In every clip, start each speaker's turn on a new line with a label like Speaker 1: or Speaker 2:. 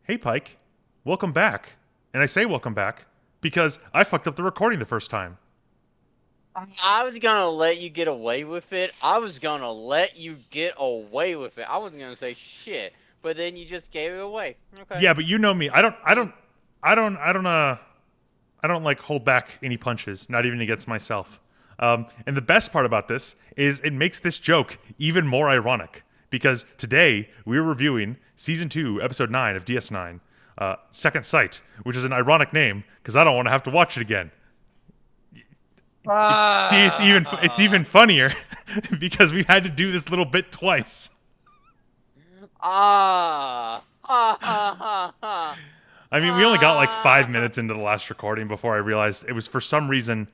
Speaker 1: Hey, Pike, welcome back. And I say welcome back because I fucked up the recording the first time.
Speaker 2: I was gonna let you get away with it. I was gonna let you get away with it. I wasn't gonna say shit, but then you just gave it away. Okay.
Speaker 1: Yeah, but you know me. I don't, I
Speaker 2: Mm.
Speaker 1: don't, I don't, I don't, uh, I don't like hold back any punches, not even against myself. And the best part about this is it makes this joke even more ironic because today we're reviewing season 2, episode 9 of DS9, Second Sight, which is an ironic name because I don't want to have to watch it again. See, it's even
Speaker 2: Ah,
Speaker 1: funnier because we had to do this little bit twice.
Speaker 2: ha ha ha
Speaker 1: I mean, we only got like
Speaker 2: ha.
Speaker 1: 5 minutes into the last recording before I realized it was for some reason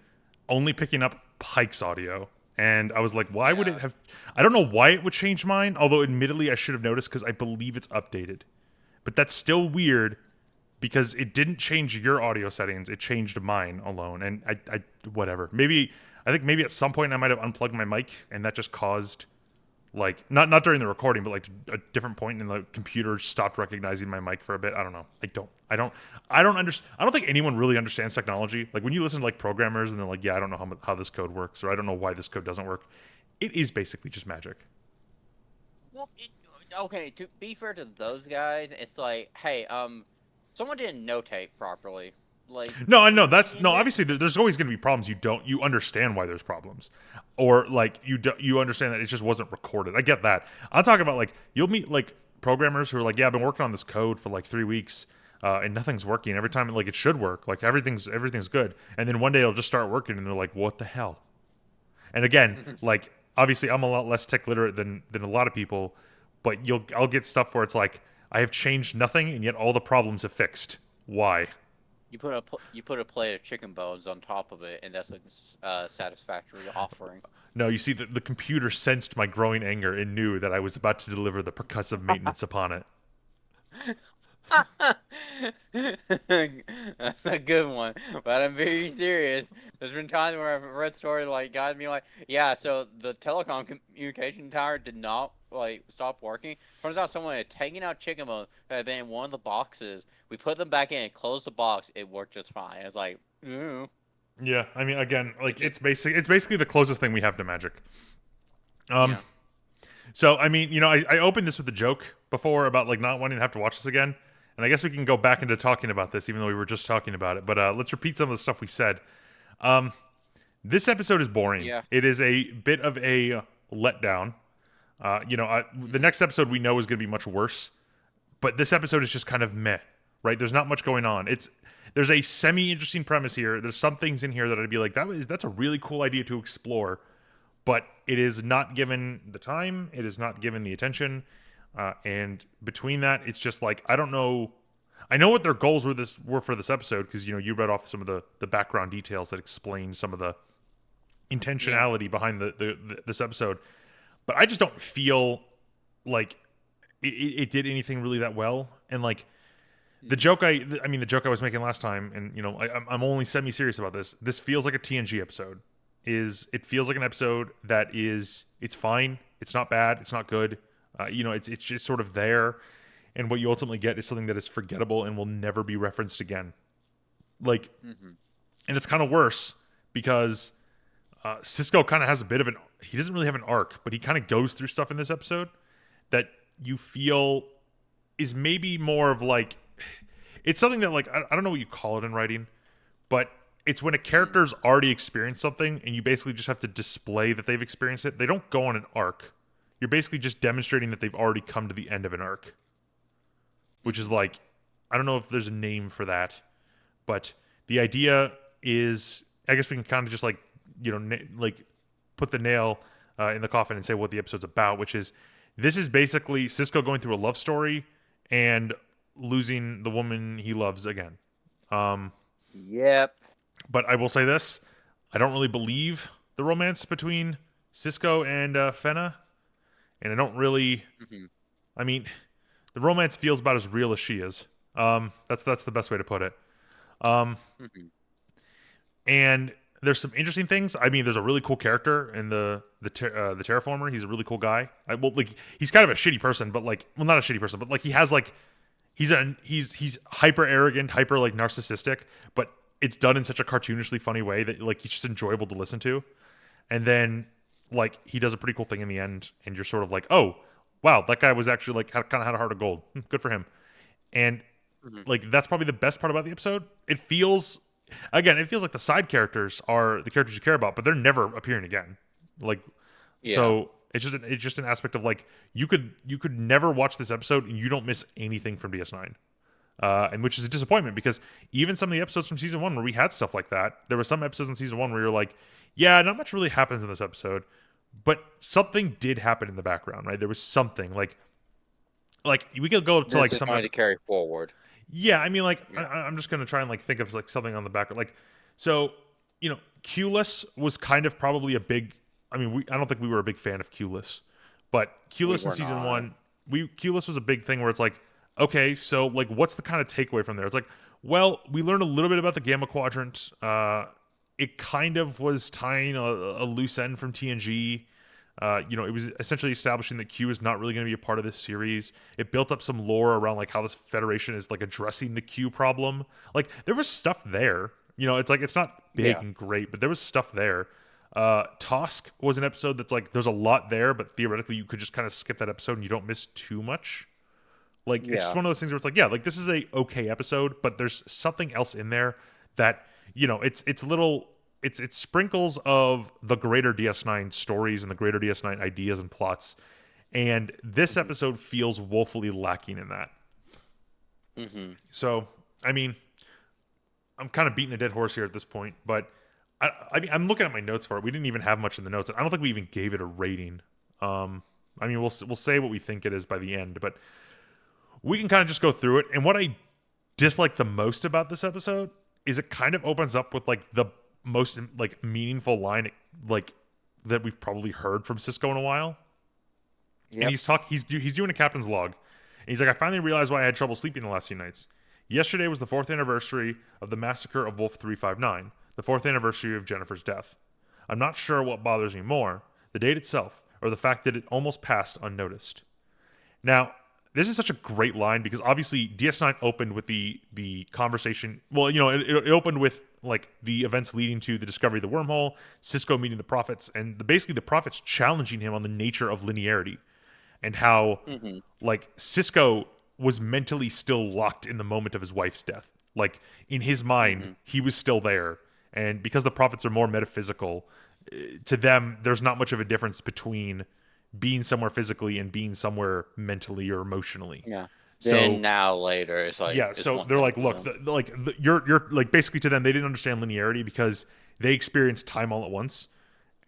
Speaker 1: only picking up Pike's audio. And I was like, why would it
Speaker 2: Yeah.
Speaker 1: have? I don't know why it would change mine, although admittedly I should have noticed because I believe it's updated. But that's still weird because it didn't change your audio settings, it changed mine alone. And whatever. I think maybe at some point I might have unplugged my mic and that just caused like not during the recording, but like a different point, and the computer stopped recognizing my mic for a bit. I don't know. I don't understand. I don't think anyone really understands technology. Like when you listen to like programmers and they're like, yeah, I don't know how this code works, or I don't know why this code doesn't work. It is basically just magic.
Speaker 2: Well, okay. To be fair to those guys, it's like, hey, someone didn't notate properly. Like,
Speaker 1: No, I know
Speaker 2: you,
Speaker 1: that's
Speaker 2: you
Speaker 1: no.
Speaker 2: didn't.
Speaker 1: Obviously, there's always going to be problems. You understand why there's problems, or like you understand that it just wasn't recorded. I get that. I'm talking about like you'll meet like programmers who are like, yeah, I've been working on this code for like 3 weeks, and nothing's working. Every time like it should work, like everything's good, and then one day it'll just start working, and they're like, what the hell? And again, like obviously, I'm a lot less tech literate than a lot of people, but I'll get stuff where it's like I have changed nothing, and yet all the problems have fixed. Why?
Speaker 2: You put a plate of chicken bones on top of it, and that's a satisfactory offering.
Speaker 1: No, you see, the computer sensed my growing anger and knew that I was about to deliver the percussive maintenance upon it.
Speaker 2: That's a good one, but I'm very serious. There's been times where I've read stories like guys being like, "Yeah, so the telecom communication tower did not like stop working. Turns out someone had taken out chicken bones that had been in one of the boxes. We put them back in and closed the box. It worked just fine." It's like, ooh,
Speaker 1: Yeah, I mean, again,
Speaker 2: it
Speaker 1: like
Speaker 2: just
Speaker 1: it's basically the closest thing we have to magic. Um,
Speaker 2: yeah.
Speaker 1: so I mean, I opened this with a joke before about like not wanting to have to watch this again, and I guess we can go back into talking about this, even though we were just talking about it. But let's repeat some of the stuff we said. Um, this episode is boring.
Speaker 2: Yeah.
Speaker 1: It is a bit of a letdown. The next episode we know is going to be much worse, but this episode is just kind of meh, right? There's not much going on. There's a semi interesting premise here. There's some things in here that I'd be like, that's a really cool idea to explore, but it is not given the time. It is not given the attention, and between that, it's just like I don't know. I know what their goals were for this episode because you read off some of the background details that explain some of the
Speaker 2: Yeah.
Speaker 1: intentionality behind this episode, but I just don't feel like it did anything really that well. And like the
Speaker 2: Mhm.
Speaker 1: joke I mean the joke I was making last time, and I'm only semi serious about this. This feels like a TNG episode. It feels like an episode that it's fine. It's not bad. It's not good. It's just sort of there. And what you ultimately get is something that is forgettable and will never be referenced again. Like,
Speaker 2: Mhm.
Speaker 1: and it's kind of worse because Cisco kind of has a bit of an. He doesn't really have an arc, but he kind of goes through stuff in this episode that you feel is maybe more of like it's something that like I don't know what you call it in writing, but it's when a
Speaker 2: Mhm.
Speaker 1: character's already experienced something and you basically just have to display that they've experienced it. They don't go on an arc. You're basically just demonstrating that they've already come to the end of an arc, which is
Speaker 2: Mhm.
Speaker 1: like I don't know if there's a name for that, but the idea is I guess we can kind of just like like put the nail in the coffin and say what the episode's about, which is this is basically Cisco going through a love story and losing the woman he loves again. Um,
Speaker 2: Yep.
Speaker 1: but I will say this: I don't really believe the romance between Cisco and Fenna, and I don't really.
Speaker 2: Mhm.
Speaker 1: I mean, the romance feels about as real as she is. That's the best way to put it. Um,
Speaker 2: Mhm.
Speaker 1: and there's some interesting things. I mean, there's a really cool character in the terraformer. He's a really cool guy. Like he's kind of a shitty person, but like, well, not a shitty person, but like he has like he's hyper arrogant, hyper like narcissistic, but it's done in such a cartoonishly funny way that like he's just enjoyable to listen to. And then like he does a pretty cool thing in the end, and you're sort of like, oh wow, that guy was actually like kind of had a heart of gold. Good for him. And
Speaker 2: Mhm.
Speaker 1: like that's probably the best part about the episode. It feels it feels like the side characters are the characters you care about, but they're never appearing again. Like
Speaker 2: Yeah.
Speaker 1: so it's just an aspect of like you could never watch this episode and you don't miss anything from DS9. And which is a disappointment because even some of the episodes from season one where we had stuff like that, there were some episodes in season one where you're like, yeah, not much really happens in this episode, but something did happen in the background, right? There was something like we could go to like
Speaker 2: This is
Speaker 1: some
Speaker 2: going to carry forward.
Speaker 1: yeah, I mean, like
Speaker 2: Yeah.
Speaker 1: I'm just gonna try and like think of like something on the back, like so Q-less was kind of probably a big. I mean, I don't think we were a big fan of Q-less, but
Speaker 2: We
Speaker 1: Q-less in
Speaker 2: were
Speaker 1: season
Speaker 2: not.
Speaker 1: one, Q-less was a big thing where it's like, okay, so like, what's the kind of takeaway from there? It's like, well, we learned a little bit about the Gamma Quadrant. It kind of was tying a loose end from TNG. It was essentially establishing that Q is not really going to be a part of this series. It built up some lore around like how this Federation is like addressing the Q problem. Like there was stuff there. It's like it's not big
Speaker 2: Yeah.
Speaker 1: and great, but there was stuff there. Tosk was an episode that's like there's a lot there, but theoretically you could just kind of skip that episode and you don't miss too much. Like it's just
Speaker 2: Yeah.
Speaker 1: one of those things where it's like, yeah, like this is a okay episode, but there's something else in there that it's little it's sprinkles of the greater DS9 stories and the greater DS9 ideas and plots, and this
Speaker 2: Mhm.
Speaker 1: episode feels woefully lacking in that.
Speaker 2: Mhm.
Speaker 1: So, I mean, I'm kind of beating a dead horse here at this point, but I mean, I'm looking at my notes for it. We didn't even have much in the notes. I don't think we even gave it a rating. I mean, we'll say what we think it is by the end, but we can kind of just go through it. And what I dislike the most about this episode is it kind of opens up with like the most like meaningful line like that we've probably heard from Cisco in a while. And
Speaker 2: Yep.
Speaker 1: he's doing a captain's log. And he's like, I finally realized why I had trouble sleeping the last few nights. Yesterday was the 4th anniversary of the massacre of Wolf 359, the 4th anniversary of Jennifer's death. I'm not sure what bothers me more, the date itself, or the fact that it almost passed unnoticed. Now, this is such a great line because obviously DS9 opened with the conversation. Well, it opened with like the events leading to the discovery of the wormhole, Cisco meeting the prophets, and basically the prophets challenging him on the nature of linearity and how
Speaker 2: Mhm.
Speaker 1: like Cisco was mentally still locked in the moment of his wife's death. Like in his mind,
Speaker 2: Mhm.
Speaker 1: he was still there, and because the prophets are more metaphysical, to them, there's not much of a difference between being somewhere physically and being somewhere mentally or emotionally.
Speaker 2: Yeah. Then
Speaker 1: So
Speaker 2: now later it's like
Speaker 1: yeah,
Speaker 2: it's
Speaker 1: so
Speaker 2: one
Speaker 1: they're
Speaker 2: thing
Speaker 1: like,
Speaker 2: for
Speaker 1: look,
Speaker 2: them.
Speaker 1: you're like basically to them they didn't understand linearity because they experienced time all at once,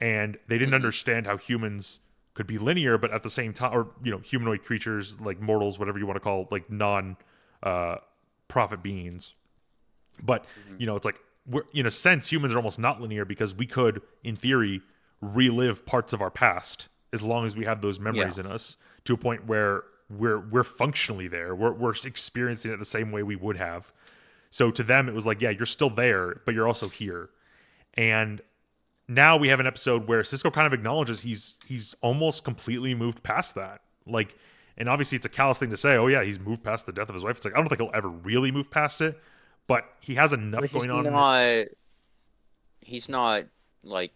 Speaker 1: and they didn't
Speaker 2: Mhm.
Speaker 1: understand how humans could be linear, but at the same time, or humanoid creatures like mortals, whatever you want to call, like non uh, prophet beings. But
Speaker 2: Mhm.
Speaker 1: it's like we're in a sense humans are almost not linear because we could, in theory, relive parts of our past as long as we have those
Speaker 2: Yeah.
Speaker 1: memories in us to a point where we're functionally there. We're experiencing it the same way we would have. So to them, it was like, yeah, you're still there, but you're also here. And now we have an episode where Cisco kind of acknowledges he's almost completely moved past that. Like, and obviously it's a callous thing to say. Oh yeah, he's moved past the death of his wife. It's like I don't think he'll ever really move past it, but he has
Speaker 2: But
Speaker 1: enough
Speaker 2: he's
Speaker 1: going on.
Speaker 2: not like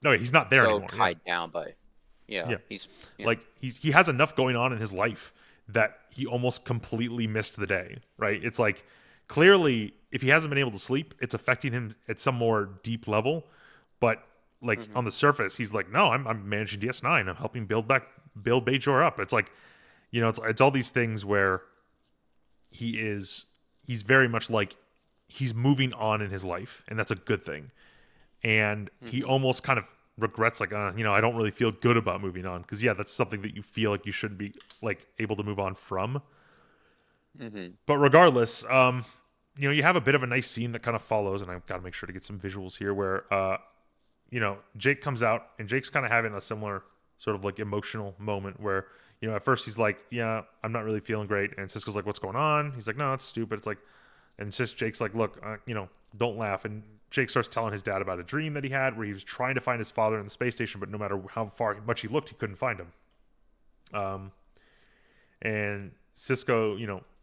Speaker 1: No, he's not there
Speaker 2: so
Speaker 1: anymore. Yeah,
Speaker 2: tied down by yeah,
Speaker 1: yeah.
Speaker 2: he's yeah.
Speaker 1: Like he has enough going on in his life that he almost completely missed the day. Right? It's like clearly if he hasn't been able to sleep, it's affecting him at some more deep level. But like
Speaker 2: Mhm.
Speaker 1: on the surface, he's like, no, I'm managing DS9. I'm helping build Bajor up. It's like, it's all these things where he's very much like he's moving on in his life, and that's a good thing. And he
Speaker 2: Mhm.
Speaker 1: almost kind of regrets, like, I don't really feel good about moving on because yeah, that's something that you feel like you should be like able to move on from.
Speaker 2: Mhm.
Speaker 1: But regardless, you have a bit of a nice scene that kind of follows, and I've got to make sure to get some visuals here where Jake comes out, and Jake's kind of having a similar sort of like emotional moment where, at first he's like, yeah, I'm not really feeling great. And Cisco's like, what's going on? He's like, no, it's stupid. It's like, and Jake's like, look, don't laugh. And Jake starts telling his dad about a dream that he had where he was trying to find his father in the space station, but no matter how much he looked, he couldn't find him. And Cisco,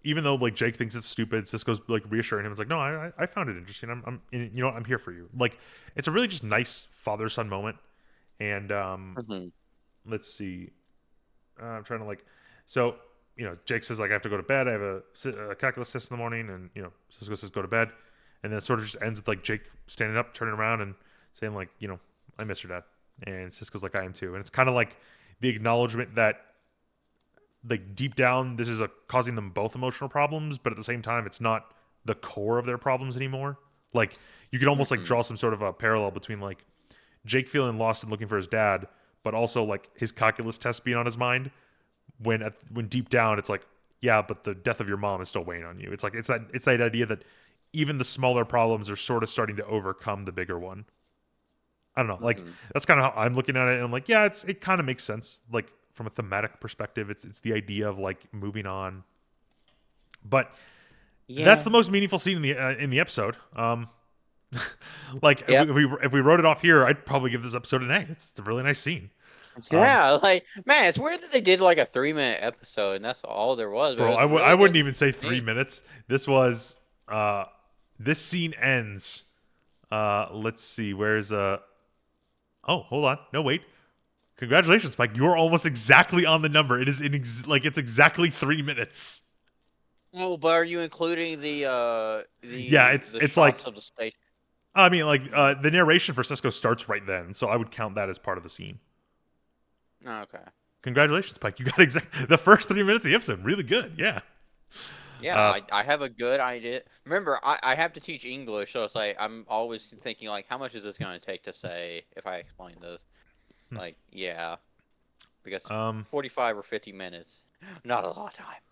Speaker 1: even though like Jake thinks it's stupid, Cisco's like reassuring him. It's like, no, I found it interesting. You know what, I'm here for you. Like, it's a really just nice father son moment. And
Speaker 2: Hmm.
Speaker 1: let's see, I'm trying to like, so Jake says like I have to go to bed. I have a calculus test in the morning, and Cisco says go to bed, and then it sort of just ends with like Jake standing up, turning around, and saying like, I miss your dad, and Cisco's like I am too, and it's kind of like the acknowledgement that like deep down this is causing them both emotional problems, but at the same time it's not the core of their problems anymore. Like you could almost like
Speaker 2: Hmm.
Speaker 1: draw some sort of a parallel between like Jake feeling lost and looking for his dad, but also like his calculus test being on his mind. When deep down it's like, yeah, but the death of your mom is still weighing on you. It's like it's that idea that even the smaller problems are sort of starting to overcome the bigger one. I don't know. Like
Speaker 2: Hmm.
Speaker 1: that's kind of how I'm looking at it, and I'm like, yeah, it kind of makes sense. Like from a thematic perspective, it's the idea of like moving on. But that's
Speaker 2: Yeah.
Speaker 1: the most meaningful scene in the episode. Like
Speaker 2: Yep.
Speaker 1: if we wrote it off here, I'd probably give this episode an A. It's a really nice scene. Um,
Speaker 2: Yeah, like man, it's weird that they did like a 3 minute episode and that's all there was, but it
Speaker 1: bro,
Speaker 2: was a
Speaker 1: I
Speaker 2: really
Speaker 1: wouldn't
Speaker 2: good
Speaker 1: even say three
Speaker 2: scene.
Speaker 1: minutes. This was this scene ends. Let's see. Where's Oh, hold on. No, wait. Congratulations, Mike. You're almost exactly on the number. It is like it's exactly 3 minutes.
Speaker 2: Oh, but are you including
Speaker 1: Yeah,
Speaker 2: the
Speaker 1: it's
Speaker 2: shots
Speaker 1: like
Speaker 2: of the station?
Speaker 1: I mean, like the narration for Cisco starts right then, so I would count that as part of the scene.
Speaker 2: Oh, okay.
Speaker 1: Congratulations, Pike. You got the first 3 minutes of the episode. Really good. Yeah.
Speaker 2: Yeah,
Speaker 1: Uh,
Speaker 2: I have a good idea. Remember, I have to teach English, so it's like I'm always thinking like, how much is this going to take to say if I explain this? Like, yeah, because
Speaker 1: um.
Speaker 2: 45 or 50 minutes, not a lot of time.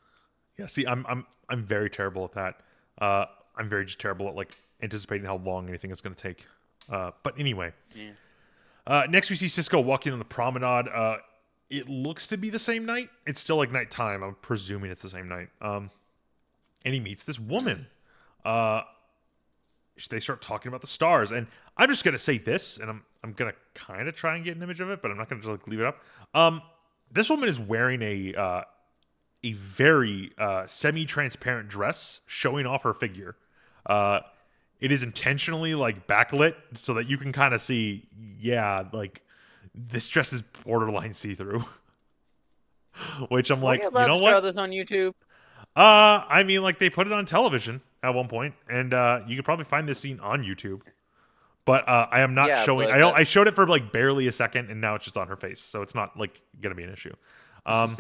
Speaker 1: Yeah. See, I'm very terrible at that. Uh, I'm very just terrible at like anticipating how long anything is going to take. But anyway,
Speaker 2: Yeah.
Speaker 1: next we see Cisco walking on the promenade. It looks to be the same night. It's still like nighttime. I'm presuming it's the same night. And he meets this woman. Uh, they start talking about the stars, and I'm just gonna say this, and I'm gonna kind of try and get an image of it, but I'm not gonna just like leave it up. This woman is wearing a very semi-transparent dress, showing off her figure. Uh, it is intentionally like backlit so that you can kind of see, yeah, like this dress is borderline see-through. Which I'm
Speaker 2: Were
Speaker 1: like,
Speaker 2: you
Speaker 1: you
Speaker 2: allowed
Speaker 1: know
Speaker 2: to show
Speaker 1: what?
Speaker 2: this on YouTube?
Speaker 1: I mean, like they put it on television at one point, and you could probably find this scene on YouTube. But I am not
Speaker 2: Yeah,
Speaker 1: showing.
Speaker 2: but that.
Speaker 1: I showed it for like barely a second, and now it's just on her face, so it's not like gonna be an issue. Um,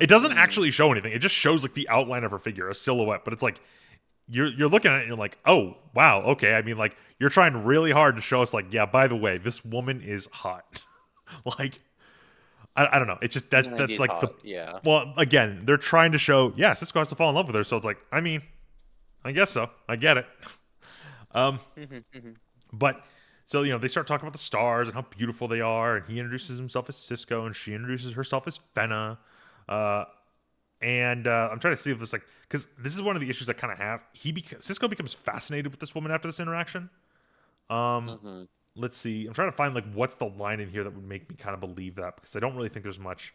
Speaker 1: it doesn't
Speaker 2: Hmm.
Speaker 1: actually show anything. It just shows like the outline of her figure, a silhouette. But it's like you're looking at it, and you're like, oh wow, okay. I mean, like you're trying really hard to show us, like, yeah, by the way, this woman is hot. Like I don't know. It's just
Speaker 2: Yeah, it
Speaker 1: that's
Speaker 2: is
Speaker 1: like the
Speaker 2: hot. Yeah.
Speaker 1: well, again, they're trying to show, yeah, Cisco has to fall in love with her, so it's like, I mean, I guess so. I get it. Um,
Speaker 2: Mhm, mhm.
Speaker 1: but so they start talking about the stars and how beautiful they are, and he introduces himself as Cisco, and she introduces herself as Fenna. Uh, and I'm trying to see if it's like because this is one of the issues I kind of have. Cisco becomes fascinated with this woman after this interaction. Um,
Speaker 2: Mhm.
Speaker 1: let's see. I'm trying to find like what's the line in here that would make me kind of believe that because I don't really think there's much.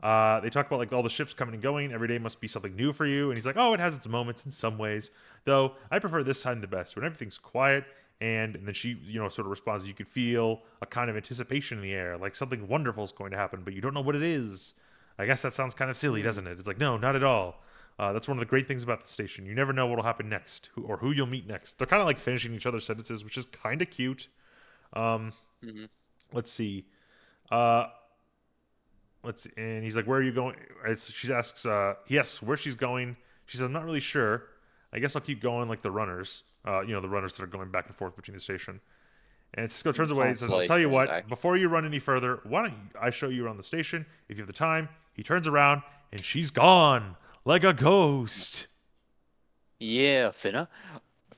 Speaker 1: They talk about like all the ships coming and going. Every day must be something new for you. And he's like, oh, it has its moments in some ways, though I prefer this time the best when everything's quiet. And then she, sort of responds. You could feel a kind of anticipation in the air, like something wonderful is going to happen, but you don't know what it is. I guess that sounds kind of silly,
Speaker 2: Hmm.
Speaker 1: doesn't it? It's like, no, not at all. That's one of the great things about the station. You never know what'll happen next, or who you'll meet next. They're kind of like finishing each other's sentences, which is kind of cute. Um,
Speaker 2: Mhm.
Speaker 1: let's see. Uh, and he's like, where are you going? He asks where she's going. She says, I'm not really sure. I guess I'll keep going like the runners. The runners that are going back and forth between the station. And Cisco turns away and says, I'll tell you
Speaker 2: Constellation,
Speaker 1: what,
Speaker 2: actually.
Speaker 1: before you run any further, why don't I show you around the station if you have the time? He turns around and she's gone like a ghost.
Speaker 2: Yeah, Finna.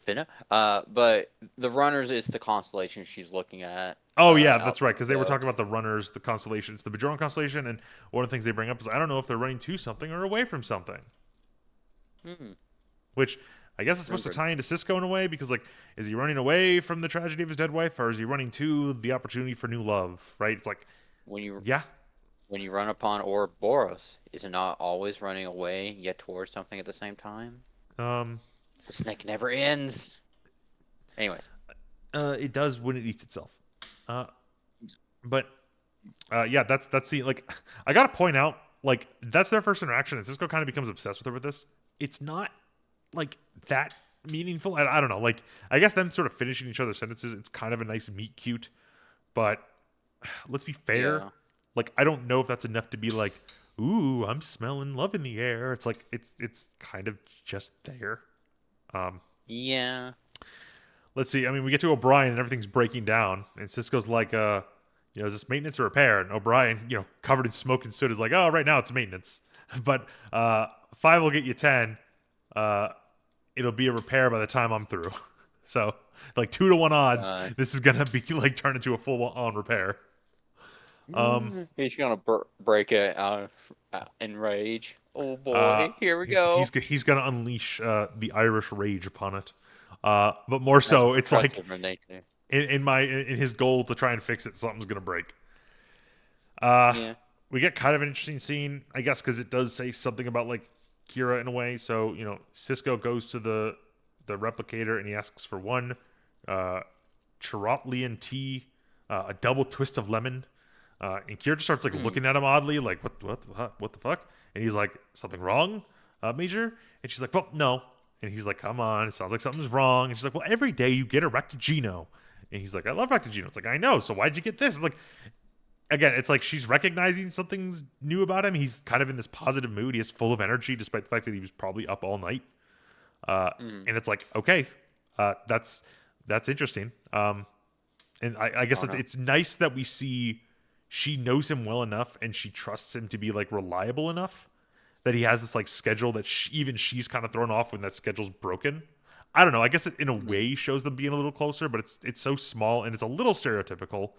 Speaker 2: Finna. But the runners is the constellation she's looking at.
Speaker 1: Oh yeah,
Speaker 2: Out
Speaker 1: that's
Speaker 2: the
Speaker 1: right. Because they were
Speaker 2: window.
Speaker 1: talking about the runners, the constellations, the Bajoran constellation, and one of the things they bring up is I don't know if they're running to something or away from something.
Speaker 2: Hmm.
Speaker 1: Which I guess it's supposed to
Speaker 2: Remember.
Speaker 1: tie into Cisco in a way because, like, is he running away from the tragedy of his dead wife or is he running to the opportunity for new love? Right? It's like,
Speaker 2: When you
Speaker 1: yeah.
Speaker 2: When you run upon Ouroboros, is it not always running away yet towards something at the same time?
Speaker 1: Um,
Speaker 2: The snake never ends. Anyways,
Speaker 1: it does when it eats itself. Uh, but yeah, that's the like. I gotta point out, like that's their first interaction, and Cisco kind of becomes obsessed with her with this. It's not like that meaningful. I don't know. Like I guess them sort of finishing each other's sentences. It's kind of a nice meet cute, but let's be fair.
Speaker 2: yeah.
Speaker 1: Like I don't know if that's enough to be like, ooh, I'm smelling love in the air. It's like it's kind of just there. Um,
Speaker 2: Yeah.
Speaker 1: let's see. I mean, we get to O'Brien and everything's breaking down, and Cisco's like, is this maintenance or repair? And O'Brien, covered in smoke and soot, is like, oh, right now it's maintenance, but 5 will get you 10. Uh, it'll be a repair by the time I'm through. So, like 2 to 1 odds,
Speaker 2: Uh,
Speaker 1: this is gonna be like turned into a full on repair. Um,
Speaker 2: he's gonna break it out in rage. Oh
Speaker 1: uh,
Speaker 2: boy, here we
Speaker 1: he's he's
Speaker 2: go.
Speaker 1: he's gonna unleash the Irish rage upon it. But more
Speaker 2: That's
Speaker 1: so, it's like
Speaker 2: impressive in nature.
Speaker 1: in his goal to try and fix it, something's gonna break. Uh,
Speaker 2: Yeah.
Speaker 1: we get kind of an interesting scene, I guess, because it does say something about like Kira in a way. So Cisco goes to the replicator and he asks for one uh, Chirotlian tea, a double twist of lemon. And Kira just starts like
Speaker 2: Hmm.
Speaker 1: looking at him oddly, like what the fuck? And he's like, something wrong, Major? And she's like, well, no. And he's like, come on, it sounds like something's wrong. And she's like, well, every day you get a Rectigino. And he's like, I love Rectigino. It's like, I know. So why'd you get this? It's like, again, it's like she's recognizing something's new about him. He's kind of in this positive mood. He is full of energy, despite the fact that he was probably up all night.
Speaker 2: Hmm.
Speaker 1: And it's like, okay, that's interesting. And I guess
Speaker 2: Oh no.
Speaker 1: it's nice that we see she knows him well enough and she trusts him to be like reliable enough that he has this like schedule that even she's kind of thrown off when that schedule's broken. I don't know. I guess it in a
Speaker 2: Hmm.
Speaker 1: way shows them being a little closer, but it's so small and it's a little stereotypical.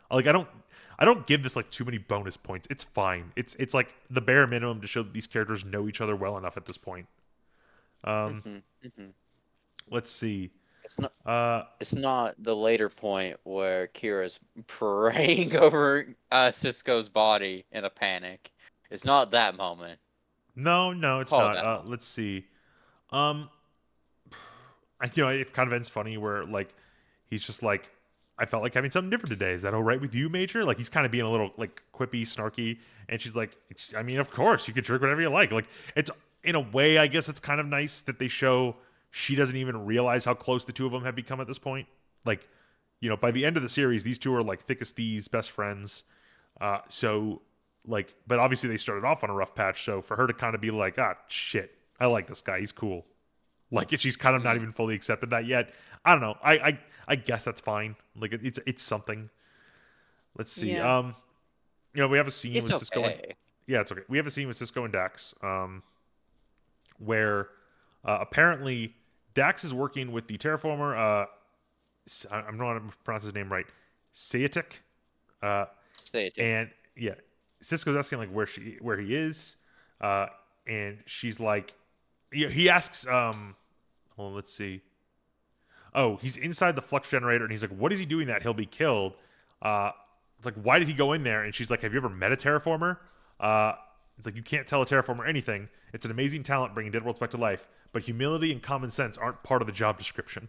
Speaker 1: Like I don't give this like too many bonus points. It's fine. It's like the bare minimum to show that these characters know each other well enough at this point. Um,
Speaker 2: Hmm. Hmm.
Speaker 1: let's see.
Speaker 2: It's not.
Speaker 1: Uh,
Speaker 2: It's not the later point where Kira's praying over Cisco's body in a panic. It's not that moment.
Speaker 1: no, it's
Speaker 2: Call
Speaker 1: not.
Speaker 2: that moment.
Speaker 1: Let's see. Um, it kind of ends funny where like he's just like, I felt like having something different today. Is that all right with you, Major? Like he's kind of being a little like quippy, snarky, and she's like, I mean, of course you could drink whatever you like. Like it's in a way, I guess it's kind of nice that they show she doesn't even realize how close the two of them have become at this point. Like, by the end of the series, these two are like thick as thieves, best friends. So like, but obviously they started off on a rough patch. So for her to kind of be like, ah, shit, I like this guy, he's cool. Like she's kind of not
Speaker 2: Hmm.
Speaker 1: even fully accepted that yet. I don't know. I guess that's fine. Like it's something. Let's see.
Speaker 2: Yeah,
Speaker 1: We have a scene
Speaker 2: it's
Speaker 1: with Cisco and
Speaker 2: okay.
Speaker 1: yeah, it's okay. We have a scene with Cisco and Dax, where apparently Dax is working with the terraformer. I'm not going to pronounce his name right. Sayatic. Uh,
Speaker 2: Say it.
Speaker 1: and yeah, Cisco's asking like where he is, uh, and she's like, he asks, well, let's see. Oh, he's inside the flux generator, and he's like, "What is he doing? That he'll be killed." It's like, why did he go in there? And she's like, "Have you ever met a terraformer?" Uh, it's like you can't tell a terraformer anything. It's an amazing talent bringing dead worlds back to life, but humility and common sense aren't part of the job description.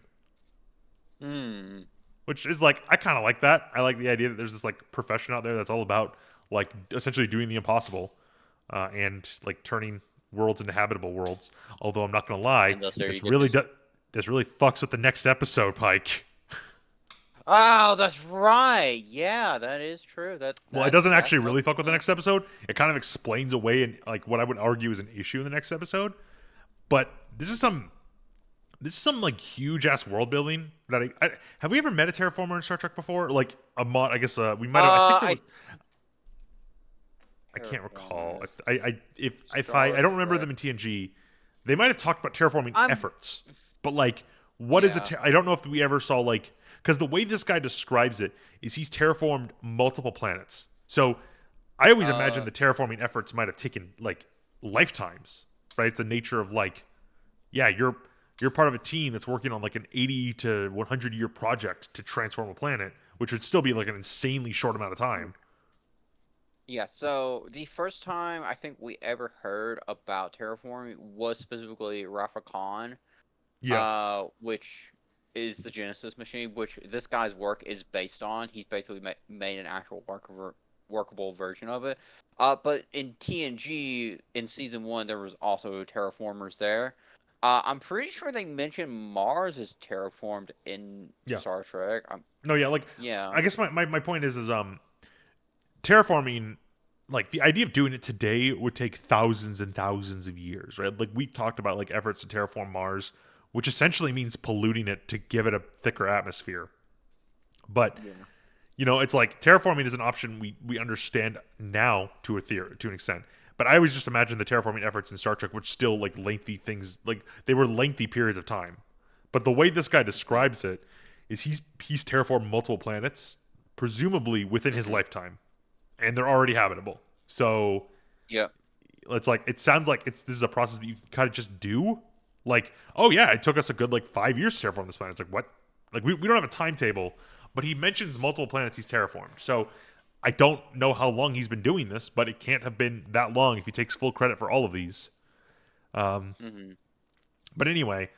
Speaker 2: Hmm.
Speaker 1: Which is like, I kind of like that. I like the idea that there's this like profession out there that's all about like essentially doing the impossible, and like turning worlds into habitable worlds. Although I'm not gonna lie,
Speaker 2: And thus there you
Speaker 1: this
Speaker 2: get
Speaker 1: really
Speaker 2: this.
Speaker 1: this really fucks with the next episode, Pike.
Speaker 2: Oh, that's right. Yeah, that is true.
Speaker 1: Well, it doesn't
Speaker 2: That
Speaker 1: actually
Speaker 2: does
Speaker 1: really fuck with the
Speaker 2: happen.
Speaker 1: next episode. It kind of explains away and like what I would argue is an issue in the next episode. But this is some like huge ass world building that I have we ever met a terraformer in Star Trek before? Like a mod, I guess we might have. I think there was.
Speaker 2: I
Speaker 1: I can't recall.
Speaker 2: terraformers.
Speaker 1: If I
Speaker 2: Star
Speaker 1: don't remember
Speaker 2: Trek.
Speaker 1: them in TNG, they might have talked about terraforming
Speaker 2: I'm
Speaker 1: efforts. But like, what is a?
Speaker 2: yeah.
Speaker 1: I don't know if we ever saw like because the way this guy describes it is he's terraformed multiple planets. So I always imagine
Speaker 2: Uh
Speaker 1: the terraforming efforts might have taken like lifetimes, right? It's the nature of like, yeah, you're part of a team that's working on like an 80 to 100 year project to transform a planet, which would still be like an insanely short amount of time.
Speaker 2: Yeah, so the first time I think we ever heard about terraforming was specifically Rafa Khan,
Speaker 1: Yeah,
Speaker 2: which is the Genesis machine, which this guy's work is based on. He's basically made an actual workable version of it. But in TNG in season one, there was also terraformers there. I'm pretty sure they mentioned Mars is terraformed in
Speaker 1: yeah.
Speaker 2: Star Trek.
Speaker 1: No, yeah. Like,
Speaker 2: Yeah.
Speaker 1: I guess my point is terraforming. Like the idea of doing it today would take thousands and thousands of years, right? Like we talked about, like efforts to terraform Mars, which essentially means polluting it to give it a thicker atmosphere. But
Speaker 2: Yeah.
Speaker 1: it's like terraforming is an option we understand now to a theory to an extent. But I always just imagine the terraforming efforts in Star Trek, which still like lengthy things, like they were lengthy periods of time. But the way this guy
Speaker 2: Mhm.
Speaker 1: describes it is he's terraformed multiple planets, presumably within his
Speaker 2: Mhm.
Speaker 1: lifetime, and they're already habitable. So
Speaker 2: Yep.
Speaker 1: it's like it sounds like this is a process that you kind of just do. Like, oh yeah, it took us a good like 5 years to terraform this planet. It's like what? Like we don't have a timetable, but he mentions multiple planets he's terraformed. So I don't know how long he's been doing this, but it can't have been that long if he takes full credit for all of these.
Speaker 2: Mhm.
Speaker 1: But anyway,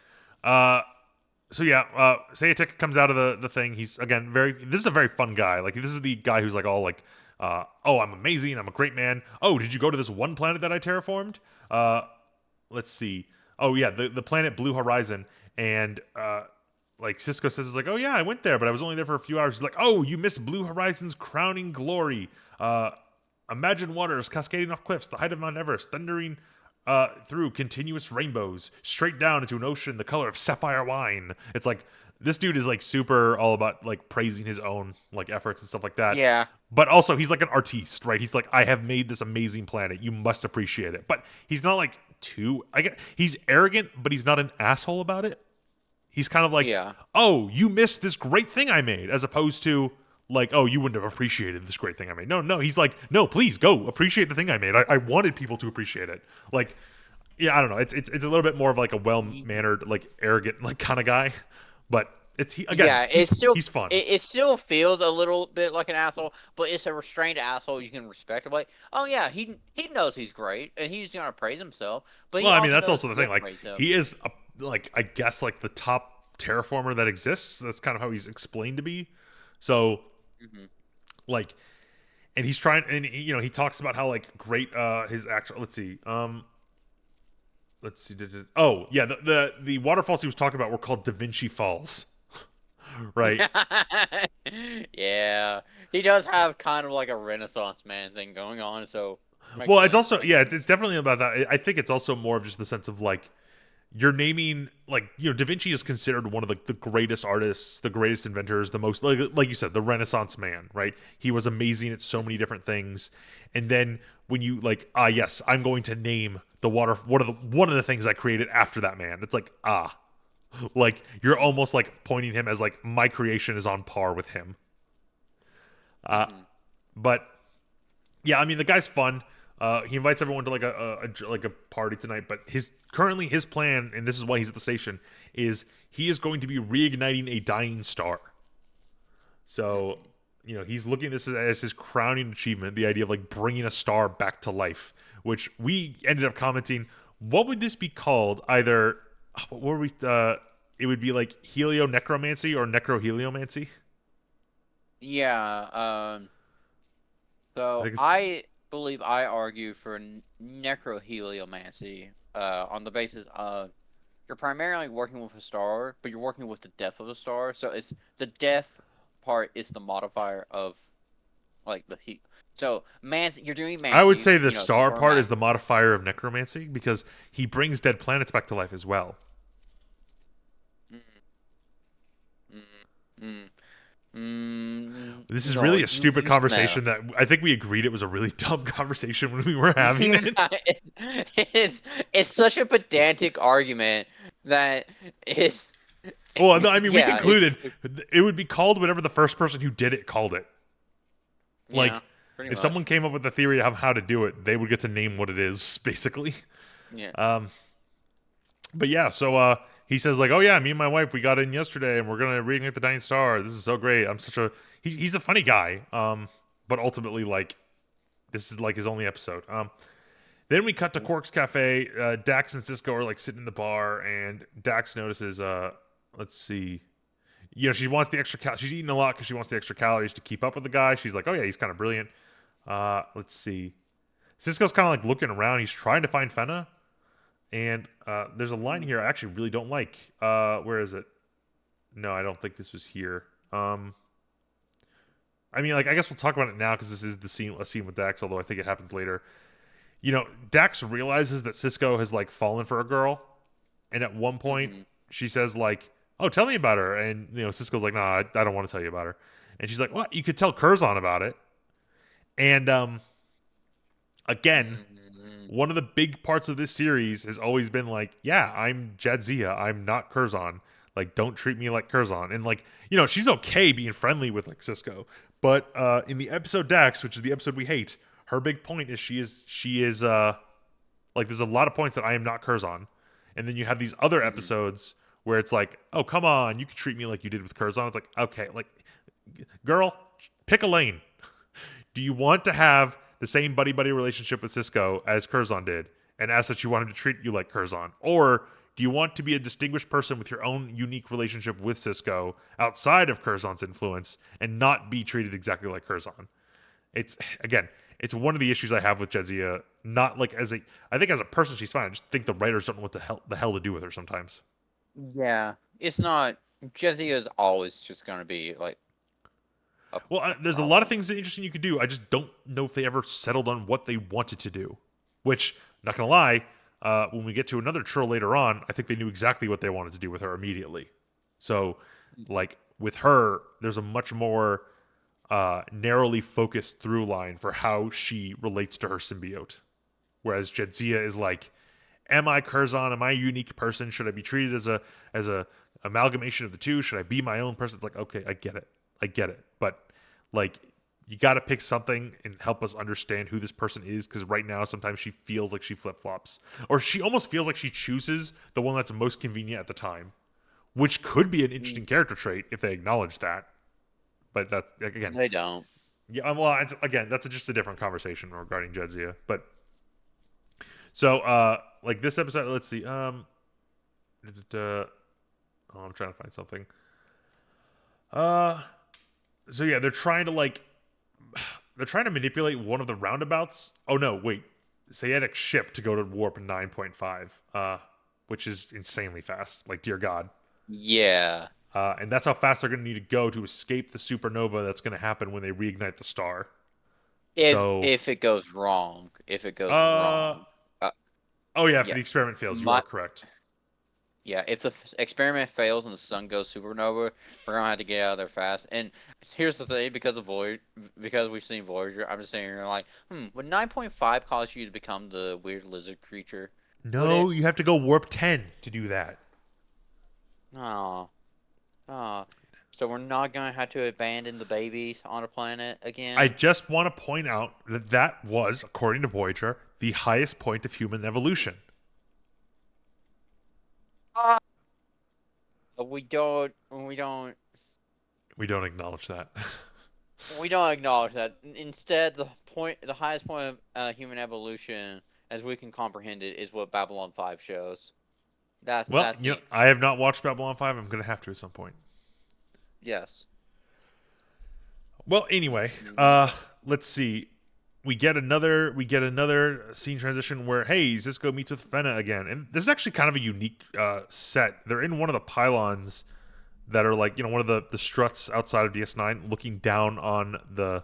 Speaker 1: uh, so yeah, Sayatic comes out of the thing. He's again very. This is a very fun guy. Like this is the guy who's like all like, oh, I'm amazing. I'm a great man. Oh, did you go to this one planet that I terraformed? Let's see. Oh yeah, the planet Blue Horizon, and like Cisco says, it's like, oh yeah, I went there, but I was only there for a few hours. He's like, oh, you missed Blue Horizon's crowning glory. Uh, Imagine waters cascading off cliffs, the height of Mount Everest, thundering through continuous rainbows, straight down into an ocean the color of sapphire wine. It's like this dude is like super all about like praising his own like efforts and stuff like that.
Speaker 2: Yeah.
Speaker 1: But also he's like an artiste, right? He's like, I have made this amazing planet. You must appreciate it. But he's not like too. I get he's arrogant, but he's not an asshole about it. He's kind of like,
Speaker 2: Yeah.
Speaker 1: oh, you missed this great thing I made, as opposed to like, oh, you wouldn't have appreciated this great thing I made. No, no, he's like, no, please go appreciate the thing I made. I wanted people to appreciate it. Like, yeah, I don't know. It's a little bit more of like a well mannered, like arrogant, like kind of guy. But it's he again.
Speaker 2: Yeah,
Speaker 1: He's fun.
Speaker 2: it still feels a little bit like an asshole, but it's a restrained asshole you can respect. Like, oh yeah, he knows he's great and he's gonna praise himself, but he
Speaker 1: Well, I mean
Speaker 2: also
Speaker 1: that's
Speaker 2: knows
Speaker 1: also the thing.
Speaker 2: when to
Speaker 1: Like
Speaker 2: praise him.
Speaker 1: he is like I guess like the top terraformer that exists. That's kind of how he's explained to be. So
Speaker 2: Hmm.
Speaker 1: like and he's trying and he talks about how like great his actual let's see oh yeah the waterfalls he was talking about were called Da Vinci Falls, right?
Speaker 2: Yeah, he does have kind of like a Renaissance man thing going on, so makes
Speaker 1: Well, it's
Speaker 2: sense.
Speaker 1: also
Speaker 2: Makes
Speaker 1: yeah
Speaker 2: sense.
Speaker 1: it's definitely about that. I think it's also more of just the sense of like you're naming like Da Vinci is considered one of the greatest artists, the greatest inventors, the most like you said, the Renaissance man, right? He was amazing at so many different things. And then when you like, yes, I'm going to name the water one of the things I created after that man. It's like, like you're almost like pointing him as like my creation is on par with him.
Speaker 2: Hmm.
Speaker 1: But yeah, I mean the guy's fun. He invites everyone to like a party tonight, but his plan, and this is why he's at the station, is he is going to be reigniting a dying star. So, he's looking at this as his crowning achievement, the idea of like bringing a star back to life, which we ended up commenting, what would this be called? Either what were we? It would be like helionecromancy or necroheliomancy.
Speaker 2: Yeah.
Speaker 1: I
Speaker 2: So
Speaker 1: think it's
Speaker 2: I believe I argue for necroheliomancy, on the basis of you're primarily working with a star, but you're working with the death of the star. So it's the death part is the modifier of like the heat. So you're doing
Speaker 1: I would
Speaker 2: mancy,
Speaker 1: say the
Speaker 2: so
Speaker 1: star
Speaker 2: burn
Speaker 1: part is the
Speaker 2: magic.
Speaker 1: modifier of necromancy because he brings dead planets back to life as well.
Speaker 2: Mm, mm, mm, mm,
Speaker 1: This is
Speaker 2: no,
Speaker 1: really a
Speaker 2: you
Speaker 1: stupid
Speaker 2: use math.
Speaker 1: conversation that I think we agreed it was a really dumb conversation when we were having it.
Speaker 2: it's, it's it's such a pedantic argument that it's
Speaker 1: Well, no, I mean, we
Speaker 2: yeah, it's
Speaker 1: concluded it would be called whatever the first person who did it called it.
Speaker 2: yeah,
Speaker 1: Like,
Speaker 2: pretty
Speaker 1: if someone
Speaker 2: much.
Speaker 1: came up with a theory of how to do it, they would get to name what it is, basically.
Speaker 2: Yeah.
Speaker 1: Um, but yeah, so he says like, "Oh yeah, me and my wife we got in yesterday, and we're gonna reignite the dying star. This is so great. I'm such a he's a funny guy. But ultimately, like, This is like his only episode. Then we cut to Quark's cafe. Dax and Cisco are like sitting in the bar, and Dax notices. Let's see. She wants the extra. She's eating a lot because she wants the extra calories to keep up with the guy. She's like, oh yeah, he's kind of brilliant. Let's see. Cisco's kind of like looking around. He's trying to find Fenna, and there's a line here I actually really don't like. Where is it? No, I don't think this was here. I mean, like, I guess we'll talk about it now because this is a scene with Dax, although I think it happens later. Dax realizes that Cisco has like fallen for a girl, and at one point she says like, "Oh, tell me about her," and Cisco's like, "Nah, I don't want to tell you about her," and she's like, "What? You could tell Curzon about it," and again, one of the big parts of this series has always been like, yeah, I'm Jadzia. I'm not Curzon. Like, don't treat me like Curzon. And like, she's okay being friendly with like Cisco. But in the episode Dax, which is the episode we hate, her big point is she is like there's a lot of points that I am not Curzon. And then you have these other episodes where it's like, oh come on, you can treat me like you did with Curzon. It's like, okay, like girl, pick a lane. Do you want to have the same buddy buddy relationship with Cisco as Curzon did, and as such you want him to treat you like Curzon? Or do you want to be a distinguished person with your own unique relationship with Cisco outside of Curzon's influence and not be treated exactly like Curzon? It's one of the issues I have with Jadzia. Not like I think as a person she's fine. I just think the writers don't know what the hell to do with her sometimes.
Speaker 2: Yeah, it's not. Jesse is always just gonna be like a
Speaker 1: Well, there's a lot of
Speaker 2: problem.
Speaker 1: things that interesting you could do. I just don't know if they ever settled on what they wanted to do. Which, not gonna lie, when we get to another troll later on, I think they knew exactly what they wanted to do with her immediately. So, like with her, there's a much more narrowly focused through line for how she relates to her symbiote. Whereas Jadzia is like, am I Curzon? Am I a unique person? Should I be treated as a amalgamation of the two? Should I be my own person? It's like, okay, I get it. But like, you got to pick something and help us understand who this person is, because right now sometimes she feels like she flip flops, or she almost feels like she chooses the one that's most convenient at the time, which could be an interesting character trait if they acknowledge that. But that again,
Speaker 2: They don't.
Speaker 1: yeah, well, again, that's just a different conversation regarding Jedzia. But so, like this episode, let's see. I'm trying to find something. Uh, so yeah, they're trying to manipulate one of the roundabouts. Oh no, wait, Sayedic ship to go to warp 9.5, which is insanely fast. Like, dear God.
Speaker 2: Yeah.
Speaker 1: And that's how fast they're going to need to go to escape the supernova that's going to happen when they reignite the star. So,
Speaker 2: If it goes wrong, if it goes
Speaker 1: uh,
Speaker 2: wrong, uh,
Speaker 1: oh yeah, if
Speaker 2: yeah,
Speaker 1: the experiment fails, you are
Speaker 2: my
Speaker 1: correct.
Speaker 2: yeah. If the experiment fails and the sun goes supernova, we're gonna have to get out of there fast. And here's the thing: because we've seen Voyager, I'm just saying, you're like, would 9.5 cause you to become the weird lizard creature? Would
Speaker 1: No,
Speaker 2: it?
Speaker 1: you have to go warp 10 to do that.
Speaker 2: Oh, oh. So we're not gonna have to abandon the babies on a planet
Speaker 1: I
Speaker 2: again.
Speaker 1: just want to point out that that was, according to Voyager, the highest point of human evolution.
Speaker 2: We don't. We don't.
Speaker 1: We don't acknowledge that.
Speaker 2: We don't acknowledge that. Instead, the highest point of human evolution, as we can comprehend it, is what Babylon 5 shows.
Speaker 1: Well,
Speaker 2: That's the
Speaker 1: I have not watched Babylon 5. I'm going to have to at some point.
Speaker 2: yes.
Speaker 1: Well, anyway,
Speaker 2: Mhm.
Speaker 1: let's see. We get another scene transition where hey, Cisco meets with Fenna again, and this is actually kind of a unique set. They're in one of the pylons that are like one of the struts outside of DS9, looking down on the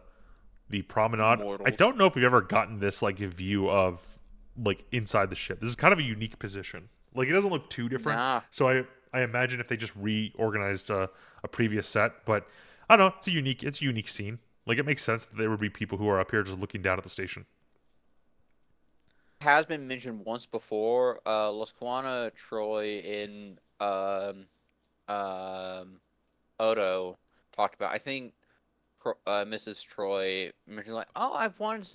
Speaker 1: promenade. I
Speaker 2: Mortals.
Speaker 1: don't know if we've ever gotten this like a view of like inside the ship. This is kind of a unique position. Like it doesn't look too different.
Speaker 2: Nah.
Speaker 1: So I imagine if they just reorganized a previous set, but I don't know. It's a unique scene. Like it makes sense that there would be people who are up here just looking down at the station.
Speaker 2: Has been mentioned once before. Lasquana, Troy, and um, Odo talked about. I think Mrs. Troy mentioned like, "Oh, I've wanted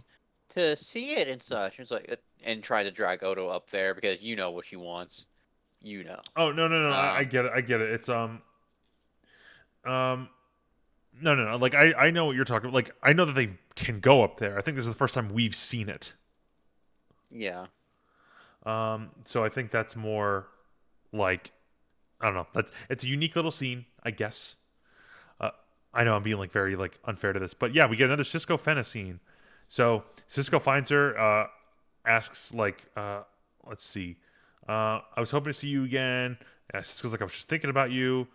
Speaker 2: to see it and such." It's like, and tried to drag Odo up there because you know what she wants. You know.
Speaker 1: Oh no no no! I
Speaker 2: Um,
Speaker 1: get it. I get it. It's um No. Like I know what you're talking about. Like I know that they can go up there. I think this is the first time we've seen it.
Speaker 2: Yeah.
Speaker 1: So I think that's more like I don't know. That's it's a unique little scene, I guess. Uh, I know I'm being like very like unfair to this, but yeah, we get another Cisco Fenna scene. So Cisco finds her, asks like, let's see, I was hoping to see you again. Cisco's like, I was just thinking about you.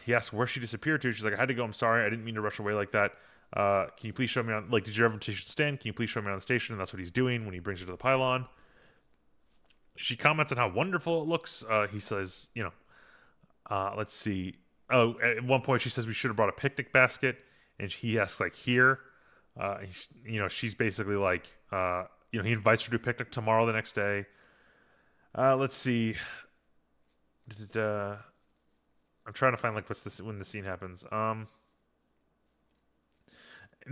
Speaker 1: He asks where she disappeared to. She's like, I had to go. I'm sorry. I didn't mean to rush away like that. Can you please show me on like, did your invitation stand? Can you please show me on the station? And that's what he's doing when he brings her to the pylon. She comments on how wonderful it looks. He says, let's see. Oh, at one point she says we should have brought a picnic basket, and he asks like here. She's basically like, he invites her to a picnic tomorrow, the next day. Let's see. I'm trying to find like what's this when the scene happens. And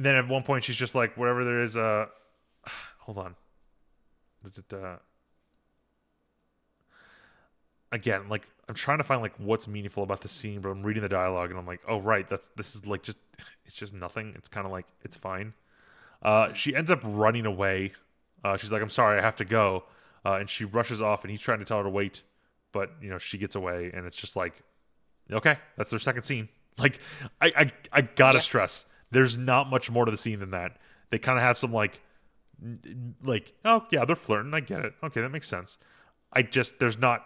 Speaker 1: then at one point she's just like, whatever there is. Hold on. Again, like I'm trying to find like what's meaningful about the scene, but I'm reading the dialogue and I'm like, oh right, this is like just it's just nothing. It's kind of like it's fine. She ends up running away. She's like, I'm sorry, I have to go, and she rushes off, and he's trying to tell her to wait, but she gets away, and it's just like, okay, that's their second scene. Like, I gotta
Speaker 2: Yeah.
Speaker 1: stress, there's not much more to the scene than that. They kind of have some like, oh yeah, they're flirting. I get it. Okay, that makes sense. There's not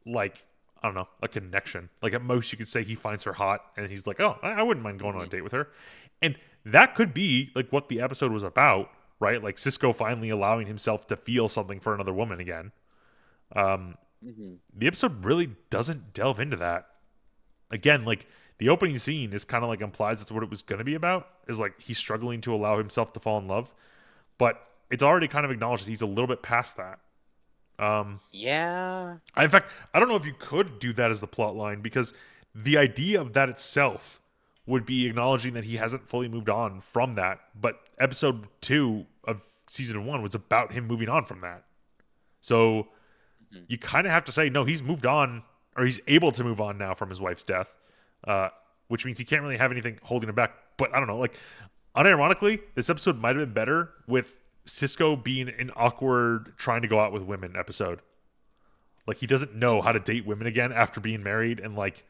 Speaker 1: like I don't know a connection. Like at most you could say he finds her hot and he's like, oh, I wouldn't mind going on a
Speaker 2: Hmm.
Speaker 1: date with her, and that could be like what the episode was about, right? Like Cisco finally allowing himself to feel something for another woman again.
Speaker 2: Hmm.
Speaker 1: The episode really doesn't delve into that. Again, like the opening scene is kind of like implies that's what it was going to be about. Is like he's struggling to allow himself to fall in love, but it's already kind of acknowledged that he's a little bit past that.
Speaker 2: Yeah.
Speaker 1: In fact, I don't know if you could do that as the plot line because the idea of that itself would be acknowledging that he hasn't fully moved on from that. But episode 2 of season 1 was about him moving on from that. So
Speaker 2: Hmm.
Speaker 1: you kind of have to say, no, he's moved on or he's able to move on now from his wife's death, uh, which means he can't really have anything holding him back. But I don't know, like, unironically, this episode might have been better with Cisco being an awkward trying to go out with women episode. Like he doesn't know how
Speaker 2: Hmm.
Speaker 1: to date women again after being married, and like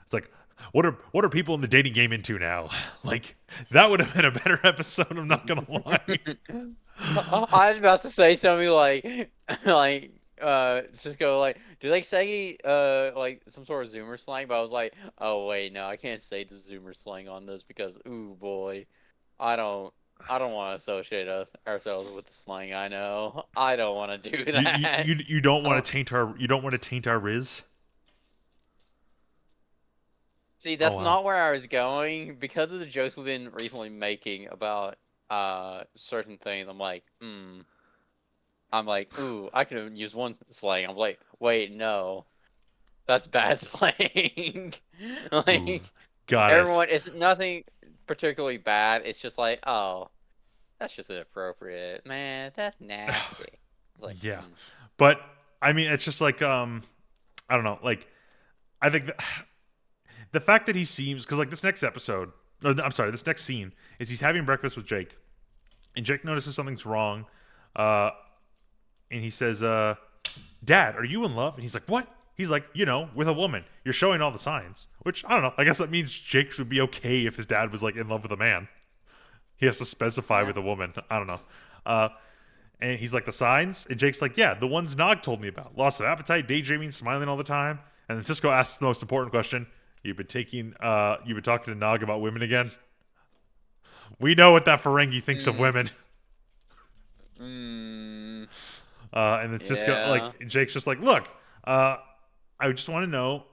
Speaker 1: it's like what are people in the dating game into now? Like that would have been a better episode. I'm not gonna lie.
Speaker 2: I was about to say something like, like, Cisco, like, do they say, like, some sort of Zoomer slang? But I was like, oh, wait, no, I can't say the Zoomer slang on this because, ooh, boy, I don't, I don't want to associate ourselves with the slang I know. I don't want to do
Speaker 1: You you
Speaker 2: that.
Speaker 1: you, you don't
Speaker 2: I
Speaker 1: want
Speaker 2: don't,
Speaker 1: to taint our Riz.
Speaker 2: see,
Speaker 1: Oh
Speaker 2: that's
Speaker 1: wow.
Speaker 2: not where I was going because of the jokes we've been recently making about, certain things. I'm like, ooh, I could use one slang. I'm like, wait, no. That's bad slang.
Speaker 1: Ooh,
Speaker 2: Like
Speaker 1: got it.
Speaker 2: everyone, it's nothing particularly bad. It's just like, oh, that's just inappropriate, man. That's nasty. It's like,
Speaker 1: Yeah, but I mean, it's just like I don't know. Like I think the fact that he seems because like this next episode, or I'm sorry, this next scene is he's having breakfast with Jake, and Jake notices something's wrong, uh, and he says, "Dad, are you in love?" And he's like, "What?" He's like, with a woman. You're showing all the signs. Which I don't know. I guess that means Jake would be okay if his dad was like in love with a man. He has to specify
Speaker 2: yeah.
Speaker 1: with a woman. I don't know. Uh, and he's like, the signs? And Jake's like, yeah, the ones Nog told me about. Loss of appetite, daydreaming, smiling all the time. And then Cisco asks the most important question. You've been talking to Nog about women again? We know what that Ferengi thinks of
Speaker 2: Mm,
Speaker 1: women.
Speaker 2: mm,
Speaker 1: And then Cisco,
Speaker 2: yeah.
Speaker 1: like, Jake's just like, look, uh, I just want to know,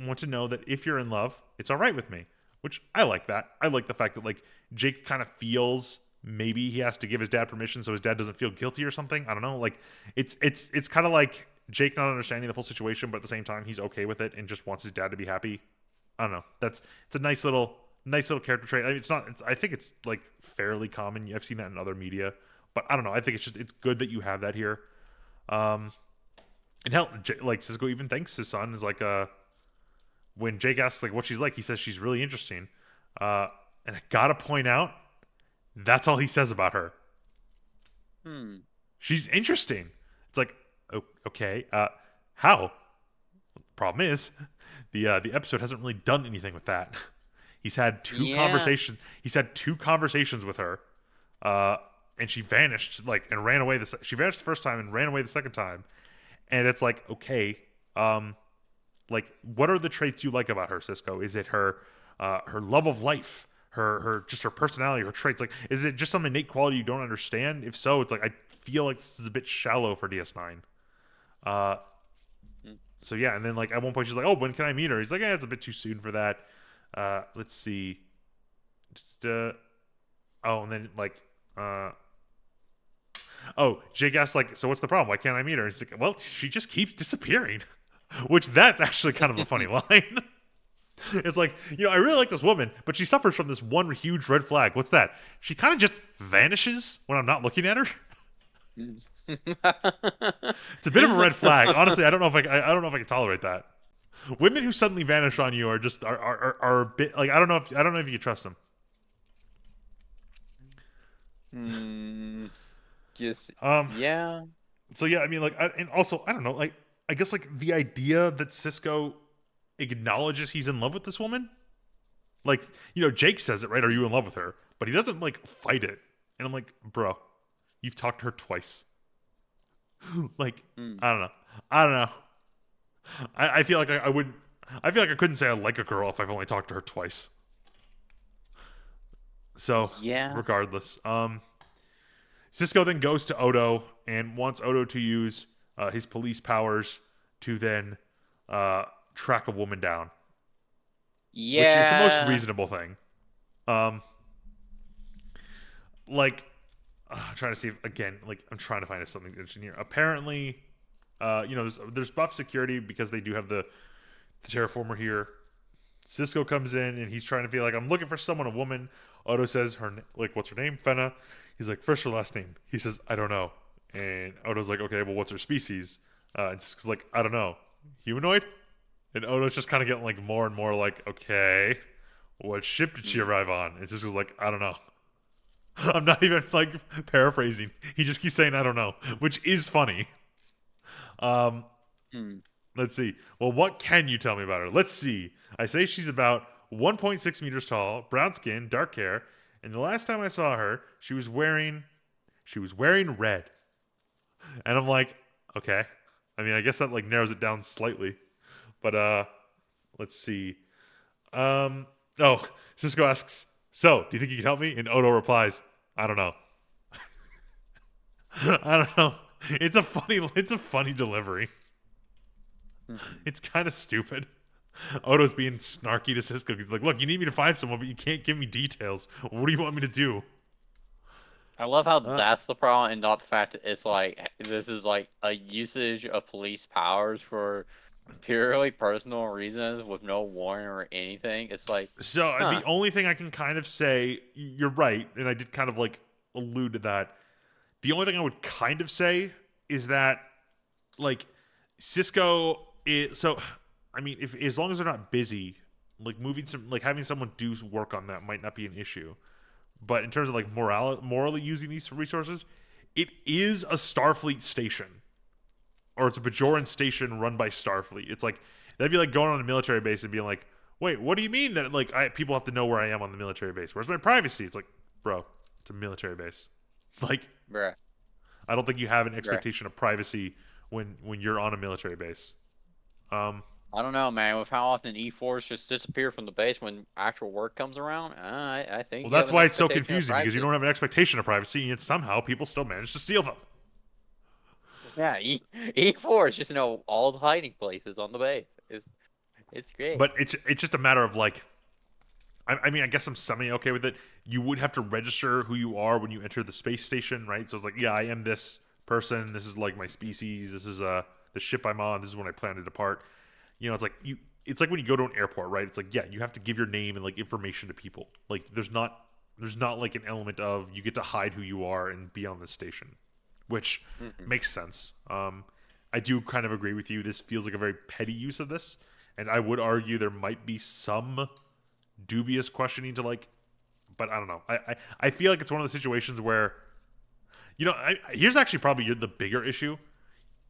Speaker 1: want to know that if you're in love, it's all right with me. Which I like that. I like the fact that like Jake kind of feels maybe he has to give his dad permission so his dad doesn't feel guilty or something. I don't know. Like it's kind of like Jake not understanding the full situation, but at the same time he's okay with it and just wants his dad to be happy. I don't know. It's a nice little character trait. I mean, I think it's like fairly common. I've seen that in other media, but I don't know. I think it's good that you have that here. Um, and hell, like Cisco even thanks his son is like when Jake asks like what she's like, he says she's really interesting. And I gotta point out, that's all he says about her.
Speaker 2: Hmm.
Speaker 1: She's interesting. It's like, okay, how? Problem is, the episode hasn't really done anything with that. He's had two
Speaker 2: Yeah.
Speaker 1: conversations. He's had two conversations with her, uh, and she vanished and ran away. She vanished the first time and ran away the second time. And it's like, okay, um, what are the traits you like about her, Cisco? Is it her love of life, her just her personality, her traits? Like, is it just some innate quality you don't understand? If so, it's like I feel like this is a bit shallow for DS9. Uh,
Speaker 2: Hmm.
Speaker 1: so yeah, and then at one point she's like, "Oh, when can I meet her?" He's like, "Yeah, it's a bit too soon for that." Let's see. Just, oh, and then Jake asked "So what's the problem? Why can't I meet her?" And he's like, "Well, she just keeps disappearing," which that's actually kind of a funny line. It's like, I really like this woman, but she suffers from this one huge red flag. What's that? She kind of just vanishes when I'm not looking at her. It's a bit of a red flag. Honestly, I don't know if I can tolerate that. Women who suddenly vanish on you are just are a bit I don't know if you can trust them.
Speaker 2: Hmm. Just
Speaker 1: Um.
Speaker 2: yeah.
Speaker 1: So yeah, I mean, and also I don't know, I guess the idea that Cisco acknowledges he's in love with this woman, like Jake says it right. Are you in love with her? But he doesn't fight it, and I'm like, bro, you've talked to her twice.
Speaker 2: Hmm.
Speaker 1: I don't know. I don't know. I feel like I wouldn't. I feel like I couldn't say I like a girl if I've only talked to her twice. So
Speaker 2: Yeah.
Speaker 1: regardless, Cisco then goes to Odo and wants Odo to use his police powers to then uh, track a woman down, which is the most
Speaker 2: Yeah.
Speaker 1: reasonable thing. Um, like, I'm trying to see if, again, I'm trying to find something interesting here. Apparently, there's buff security because they do have the terraformer here. Cisco comes in and he's trying to feel like I'm looking for someone, a woman. Odo says what's her name? Fena. He's like, first or last name? He says, I don't know. And Odo's like, okay, well, what's her species? And Cisco's like, I don't know. Humanoid? And Odo's just kind of getting more and more okay, what ship did she
Speaker 2: Hmm.
Speaker 1: arrive on? And Cisco's like, I don't know. I'm not even paraphrasing. He just keeps saying, I don't know, which is funny. Um,
Speaker 2: Hmm.
Speaker 1: Let's see. Well, what can you tell me about her? Let's see. I say she's about 1.6 meters tall, brown skin, dark hair, and the last time I saw her, she was wearing red. And I'm like, okay. I mean, I guess that narrows it down slightly. But let's see. Oh, Cisco asks, "So, do you think you can help me?" And Odo replies, "I don't know." I don't know. It's a funny delivery.
Speaker 2: Hmm.
Speaker 1: It's kind of stupid. Odo's being snarky to Cisco. He's like, "Look, you need me to find someone, but you can't give me details. What do you want me to do?"
Speaker 2: I love how
Speaker 1: Uh,
Speaker 2: that's the problem, and not the fact that it's this is a usage of police powers for purely personal reasons with no warrant or anything. It's like,
Speaker 1: so
Speaker 2: huh?
Speaker 1: the only thing I can kind of say, you're right, and I did kind of allude to that. The only thing I would kind of say is that like Cisco is so. I mean, if as long as they're not busy, moving some, having someone do work on that might not be an issue. But in terms of morally using these resources, it is a Starfleet station, or it's a Bajoran station run by Starfleet. It's that'd be like going on a military base and being like, "Wait, what do you mean that people have to know where I am on the military base? Where's my privacy?" It's like, bro, it's a military base. Like,
Speaker 2: Bruh,
Speaker 1: I don't think you have an
Speaker 2: bruh.
Speaker 1: expectation of privacy when you're on a military base. Um,
Speaker 2: I don't know, man. With how often E4s just disappear from the base when actual work comes around, I think
Speaker 1: well,
Speaker 2: you have
Speaker 1: that's
Speaker 2: an
Speaker 1: why it's so
Speaker 2: expectation of
Speaker 1: confusing because you
Speaker 2: privacy.
Speaker 1: don't have an expectation of privacy, and yet somehow people still manage to steal them.
Speaker 2: Yeah, E4s just know all the hiding places on the base. It's great.
Speaker 1: But it's just a matter of I mean, I guess I'm semi okay with it. You would have to register who you are when you enter the space station, right? So it's like, yeah, I am this person. This is my species. This is the ship I'm on. This is when I plan to depart. It's like you. It's like when you go to an airport, right? It's like, yeah, you have to give your name and information to people. There's not an element of you get to hide who you are and be on this station, which
Speaker 2: Hmm.
Speaker 1: makes sense. I do kind of agree with you. This feels like a very petty use of this, and I would argue there might be some dubious questioning to like. But I don't know. I feel like it's one of the situations where, here's actually probably the bigger issue.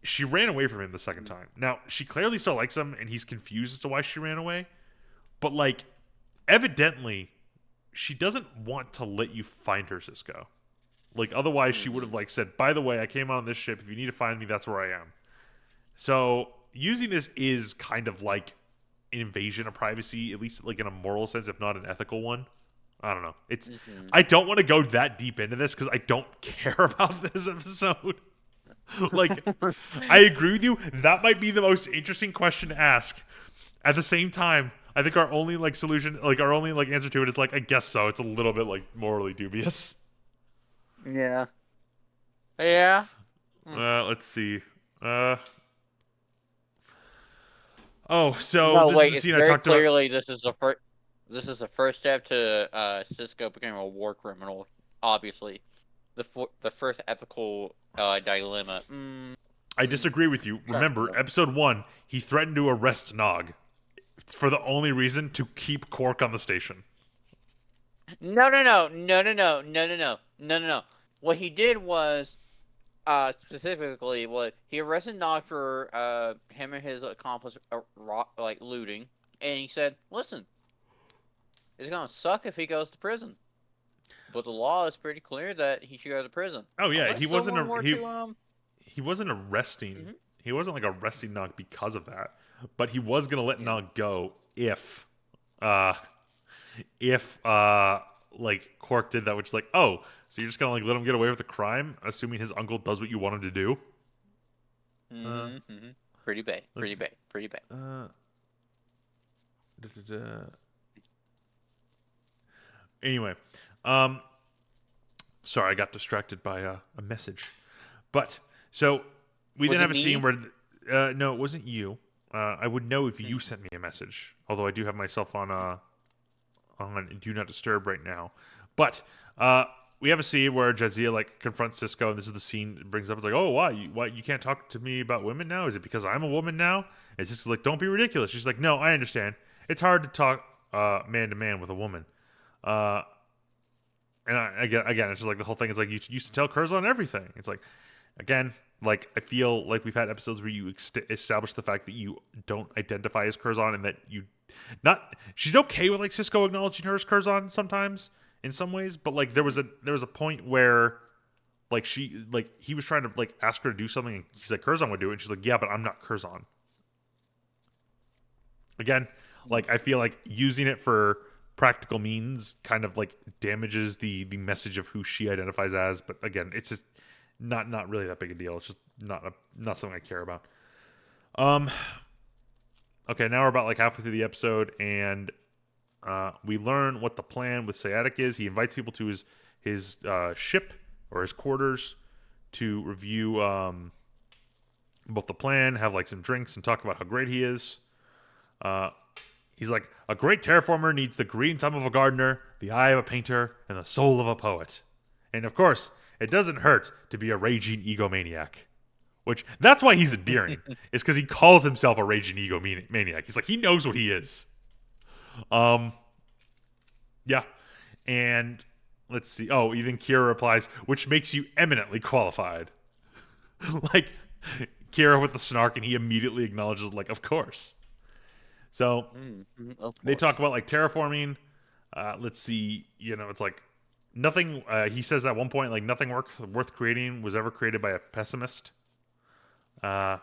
Speaker 1: She ran away from him the second time. Now she clearly still likes him, and he's confused as to why she ran away. But like, evidently, she doesn't want to let you find her, Cisco. Like, otherwise, she would have like said, "By the way, I came on this ship. If you need to find me, that's where I am." So using this is kind of like an invasion of privacy, at least like in a moral sense, if not an ethical one. I don't know. It's I don't want to go that deep into this because I don't care about this episode. Like, I agree with you. That might be the most interesting question to ask. At the same time, I think our only like solution, like our only like answer to it is like, I guess so. It's a little bit like morally dubious.
Speaker 2: Yeah. Yeah.
Speaker 1: Let's see. So
Speaker 2: No,
Speaker 1: this is
Speaker 2: wait.
Speaker 1: the
Speaker 2: It's
Speaker 1: scene I
Speaker 2: very
Speaker 1: talked about.
Speaker 2: clearly this is the first. This is the first step to Cisco becoming a war criminal. Obviously, the first ethical dilemma.
Speaker 1: I disagree with you. Remember, episode 1, he threatened to arrest Nog for the only reason to keep Quark on the station.
Speaker 2: No. What he did was, specifically, what he arrested Nog for him and his accomplice like looting, and he said, "Listen, it's gonna suck if he goes to prison, but the law is pretty clear that he should go to prison."
Speaker 1: Oh yeah,
Speaker 2: Unless
Speaker 1: he wasn't
Speaker 2: someone were to
Speaker 1: he wasn't arresting.
Speaker 2: Mhm.
Speaker 1: He wasn't like arresting Nog because of that, but he was gonna let Nog go uh if like Quark did that, which is like, oh, so you're just gonna like let him get away with the crime, assuming his uncle does what you want him to do.
Speaker 2: Pretty bad. Pretty bad. Pretty bad.
Speaker 1: Anyway, sorry, I got distracted by a message. But so we
Speaker 2: Was
Speaker 1: then have
Speaker 2: it
Speaker 1: a scene
Speaker 2: me?
Speaker 1: where no, it wasn't you. I would know if you sent me a message, although I do have myself on Do Not Disturb right now. But we have a scene where Jadzia like confronts Cisco, and this is the scene it brings up. It's like, oh, why you can't talk to me about women now? Is it because I'm a woman now? It's just like, don't be ridiculous. She's like, no, I understand. It's hard to talk man to man with a woman. And again, it's just like the whole thing is like you used to tell Curzon everything. It's like, again, like I feel like we've had episodes where you establish the fact that you don't identify as Curzon and that you not. She's okay with like Cisco acknowledging her as Curzon sometimes in some ways, but like there was a point where like he was trying to like ask her to do something and he's like, Curzon would do it, and she's like, yeah, but I'm not Curzon. Again, like I feel like using it for practical means kind of like damages the message of who she identifies as, but again, it's just not really that big a deal. It's just not something I care about. Okay, now we're about like halfway through the episode, and we learn what the plan with Syatic is. He invites people to his ship or his quarters to review both the plan, have like some drinks, and talk about how great he is. He's like, a great terraformer needs the green thumb of a gardener, the eye of a painter, and the soul of a poet. And of course, it doesn't hurt to be a raging egomaniac. Which, that's why he's endearing. Is because he calls himself a raging egomaniac. He's like, he knows what he is. Yeah. And let's see. Oh, even Kira replies, which makes you eminently qualified. Like, Kira with the snark, and he immediately acknowledges, like, of course. So they talk about like terraforming. Let's see, it's like nothing. He says at one point like nothing worth creating was ever created by a pessimist. And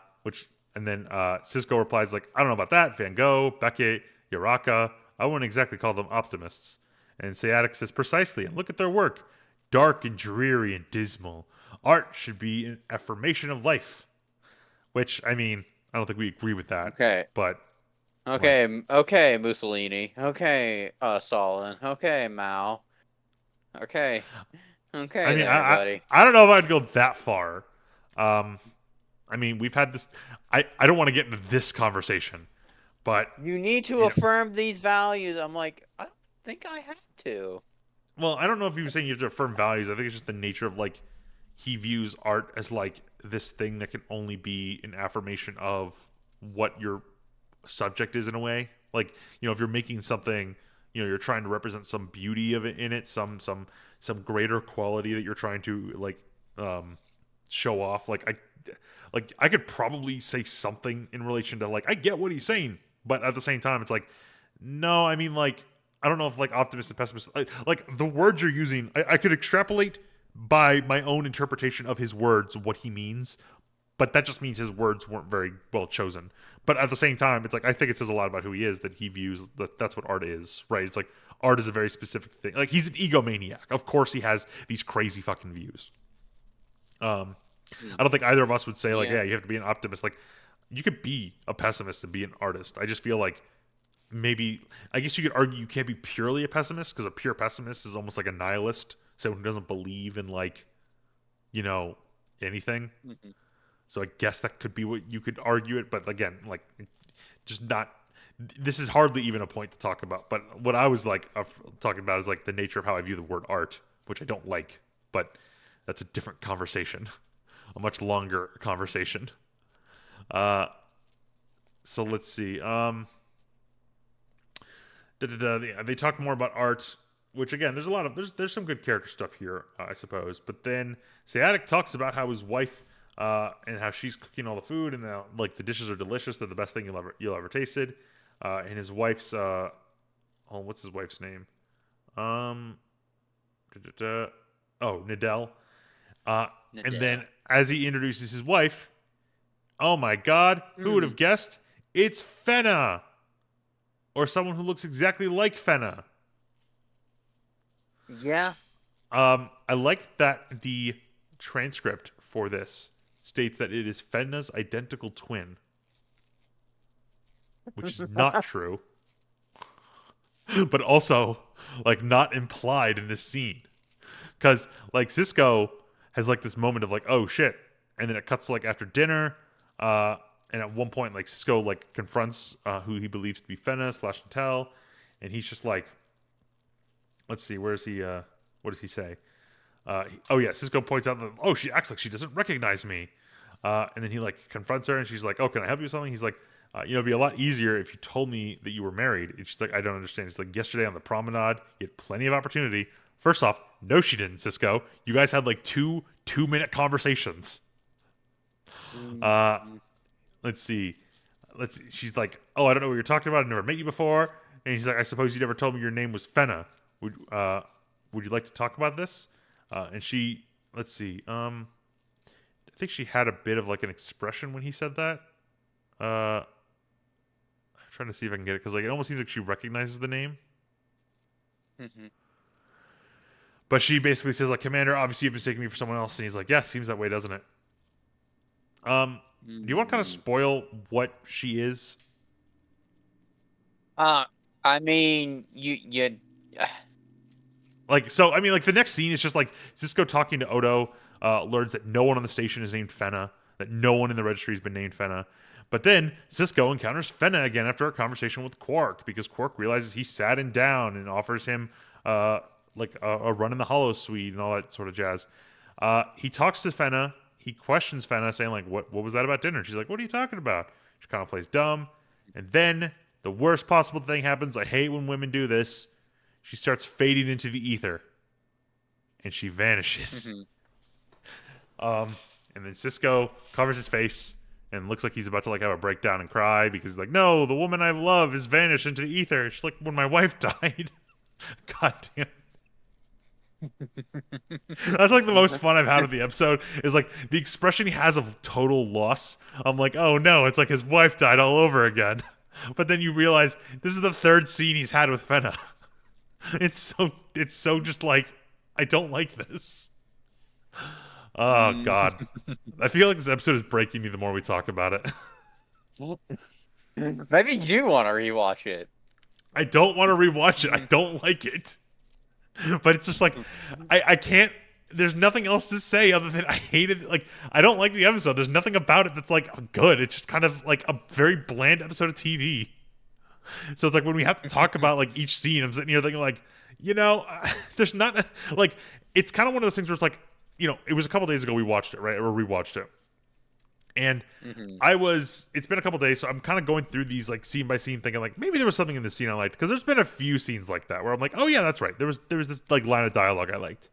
Speaker 1: then Cisco replies like, I don't know about that. Van Gogh, Beckett, Uraka. I wouldn't exactly call them optimists. And Syatic says precisely. And look at their work, dark and dreary and dismal. Art should be an affirmation of life. Which I mean, I don't think we agree with that.
Speaker 2: Okay.
Speaker 1: But.
Speaker 2: Okay, Mussolini. Okay, Stalin. Okay, Mao. Okay,
Speaker 1: I mean,
Speaker 2: there, buddy.
Speaker 1: I don't know if I'd go that far. I mean, we've had this. I don't want to get into this conversation, but
Speaker 2: You need to affirm these values. I'm like, I don't think I have to.
Speaker 1: Well, I don't know if he was saying you have to affirm values. I think it's just the nature of like he views art as like this thing that can only be an affirmation of what your subject is in a way. Like, if you're making something you're trying to represent some beauty of it in it, some greater quality that you're trying to show off. I could probably say something in relation to I get what he's saying, but at the same time it's like, no, I mean, I don't know if optimist and pessimist, like the words you're using, I could extrapolate by my own interpretation of his words what he means, but that just means his words weren't very well chosen. But at the same time, it's like I think it says a lot about who he is that he views that's what art is, right? It's like art is a very specific thing. Like he's an egomaniac. Of course, he has these crazy fucking views. I don't think either of us would say yeah, you have to be an optimist. Like you could be a pessimist and be an artist. I just feel like maybe I guess you could argue you can't be purely a pessimist because a pure pessimist is almost like a nihilist, someone who doesn't believe in anything.
Speaker 2: Mm-hmm.
Speaker 1: So I guess that could be what you could argue it, but again, just not. This is hardly even a point to talk about. But what I was talking about is the nature of how I view the word art, which I don't like. But that's a different conversation, a much longer conversation. So let's see. They talk more about art, which again, there's some good character stuff here, I suppose. But then Sciatic talks about how his wife. And how she's cooking all the food, and now the dishes are delicious. They're the best thing you'll ever tasted. And his wife's what's his wife's name? Nidell. And then as he introduces his wife, oh my God, who would have guessed? It's Fenna, or someone who looks exactly like Fenna.
Speaker 2: Yeah.
Speaker 1: I like that the transcript for this states that it is Fenna's identical twin, which is not true, but also not implied in this scene, because Cisco has this moment of oh shit, and then it cuts to after dinner, and at one point Cisco confronts who he believes to be Fenna / Natel, and he's just let's see, where is he? What does he say? Cisco points out that she acts like she doesn't recognize me, and then he confronts her, and she's like, "Oh, can I help you with something?" He's like, "It'd be a lot easier if you told me that you were married." And she's like, "I don't understand." It's yesterday on the promenade, you had plenty of opportunity. First off, no, she didn't, Cisco. You guys had 2-minute conversations. Let's see. She's like, "Oh, I don't know what you're talking about. I never met you before." And he's like, "I suppose you never told me your name was Fenna. Would you like to talk about this?" And she, let's see, I think she had a bit of an expression when he said that. I'm trying to see if I can get it, because it almost seems like she recognizes the name.
Speaker 2: Mm-hmm.
Speaker 1: But she basically says Commander, obviously you've mistaken me for someone else. And he's like, yeah, seems that way, doesn't it? Do you want to kind of spoil what she is?
Speaker 2: I mean, you
Speaker 1: the next scene is just Cisco talking to Odo, learns that no one on the station is named Fenna, that no one in the registry has been named Fenna. But then Cisco encounters Fenna again after a conversation with Quark, because Quark realizes he's sad and down and offers him a run in the Hollow Suite and all that sort of jazz. He talks to Fenna. He questions Fenna, saying what was that about dinner? She's like, what are you talking about? She kind of plays dumb. And then the worst possible thing happens. I hate when women do this. She starts fading into the ether, and she vanishes.
Speaker 2: Mm-hmm.
Speaker 1: And then Cisco covers his face and looks like he's about to have a breakdown and cry, because no, the woman I love has vanished into the ether. She's like when my wife died. God damn. That's the most fun I've had with the episode, is the expression he has of total loss. I'm like, oh no, it's his wife died all over again. But then you realize this is the third scene he's had with Fenna. It's so just I don't like this. Oh God, I feel like this episode is breaking me the more we talk about it.
Speaker 2: Maybe you do want to rewatch it.
Speaker 1: I don't want to rewatch it. I don't like it. But it's just I can't. There's nothing else to say other than I hated. I don't like the episode. There's nothing about it that's good. It's just kind of a very bland episode of TV. So it's when we have to talk about each scene, I'm sitting here thinking there's not it's kind of one of those things where it's it was a couple days ago we watched it, right, or rewatched it, And
Speaker 2: Mm-hmm.
Speaker 1: it's been a couple days, so I'm kind of going through these like scene by scene, thinking like maybe there was something in this scene I liked, because there's been a few scenes like that where I'm like, oh yeah, that's right. There was this like line of dialogue I liked,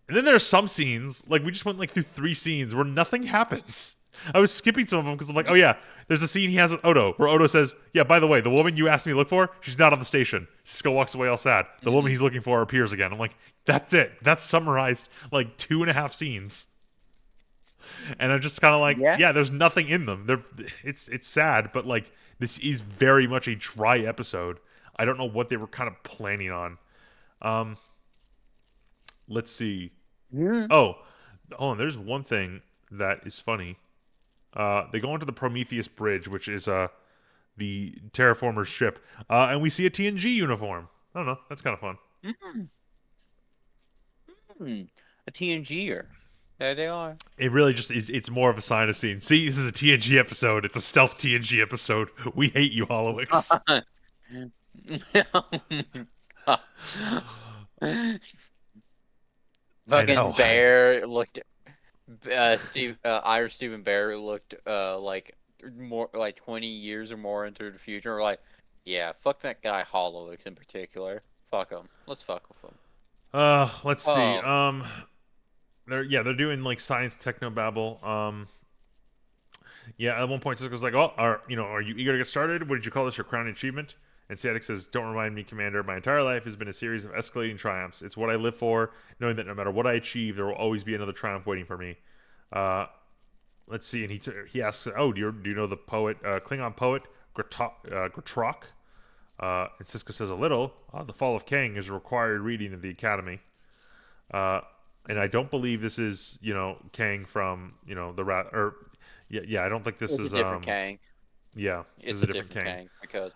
Speaker 1: and then there's some scenes like we just went like through 3 scenes where nothing happens. I was skipping some of them because I'm like, oh yeah, there's a scene he has with Odo where Odo says, yeah, by the way, the woman you asked me to look for, she's not on the station. Cisco walks away all sad. The woman
Speaker 2: Mm-hmm.
Speaker 1: he's looking for appears again. I'm like, that's it. That's summarized like 2.5 scenes. And I'm just kind of like,
Speaker 2: Yeah.
Speaker 1: yeah, there's nothing in them. It's sad, but like this is very much a dry episode. I don't know what they were kind of planning on. Um, let's see.
Speaker 2: Yeah.
Speaker 1: Oh, hold on. There's one thing that is funny. They go into the Prometheus Bridge, which is the terraformer's ship, and we see a TNG uniform. I don't know. That's kind of fun.
Speaker 2: Mm-hmm. A TNGer. There they are.
Speaker 1: It really just is. It's more of a sign of seeing. See, this is a TNG episode. It's a stealth TNG episode. We hate you, Holowix. I
Speaker 2: Fucking
Speaker 1: know.
Speaker 2: Bear looked. Irish Stephen Bear looked like more like 20 years or more into the future. We're like, yeah, fuck that guy Holowix in particular. Fuck him. Let's fuck with him.
Speaker 1: Let's see.
Speaker 2: Oh,
Speaker 1: They're doing like science techno babble. Yeah, at one point Cisco's like, "Oh, are you eager to get started? What did you call this? Your crowning achievement?" And Siatic says, "Don't remind me, Commander. My entire life has been a series of escalating triumphs. It's what I live for, knowing that no matter what I achieve, there will always be another triumph waiting for me." Uh, let's see. And he asks, "Oh, do you know the poet, Klingon poet Grotrak?" And Cisco says, "A little. The Fall of Kang is a required reading of the Academy." Uh, and I don't believe this is Kang from the rat or yeah, I don't think this
Speaker 2: it's a
Speaker 1: is
Speaker 2: different Kang.
Speaker 1: yeah, this is
Speaker 2: It's
Speaker 1: a
Speaker 2: a
Speaker 1: different
Speaker 2: different
Speaker 1: Kang.
Speaker 2: Kang because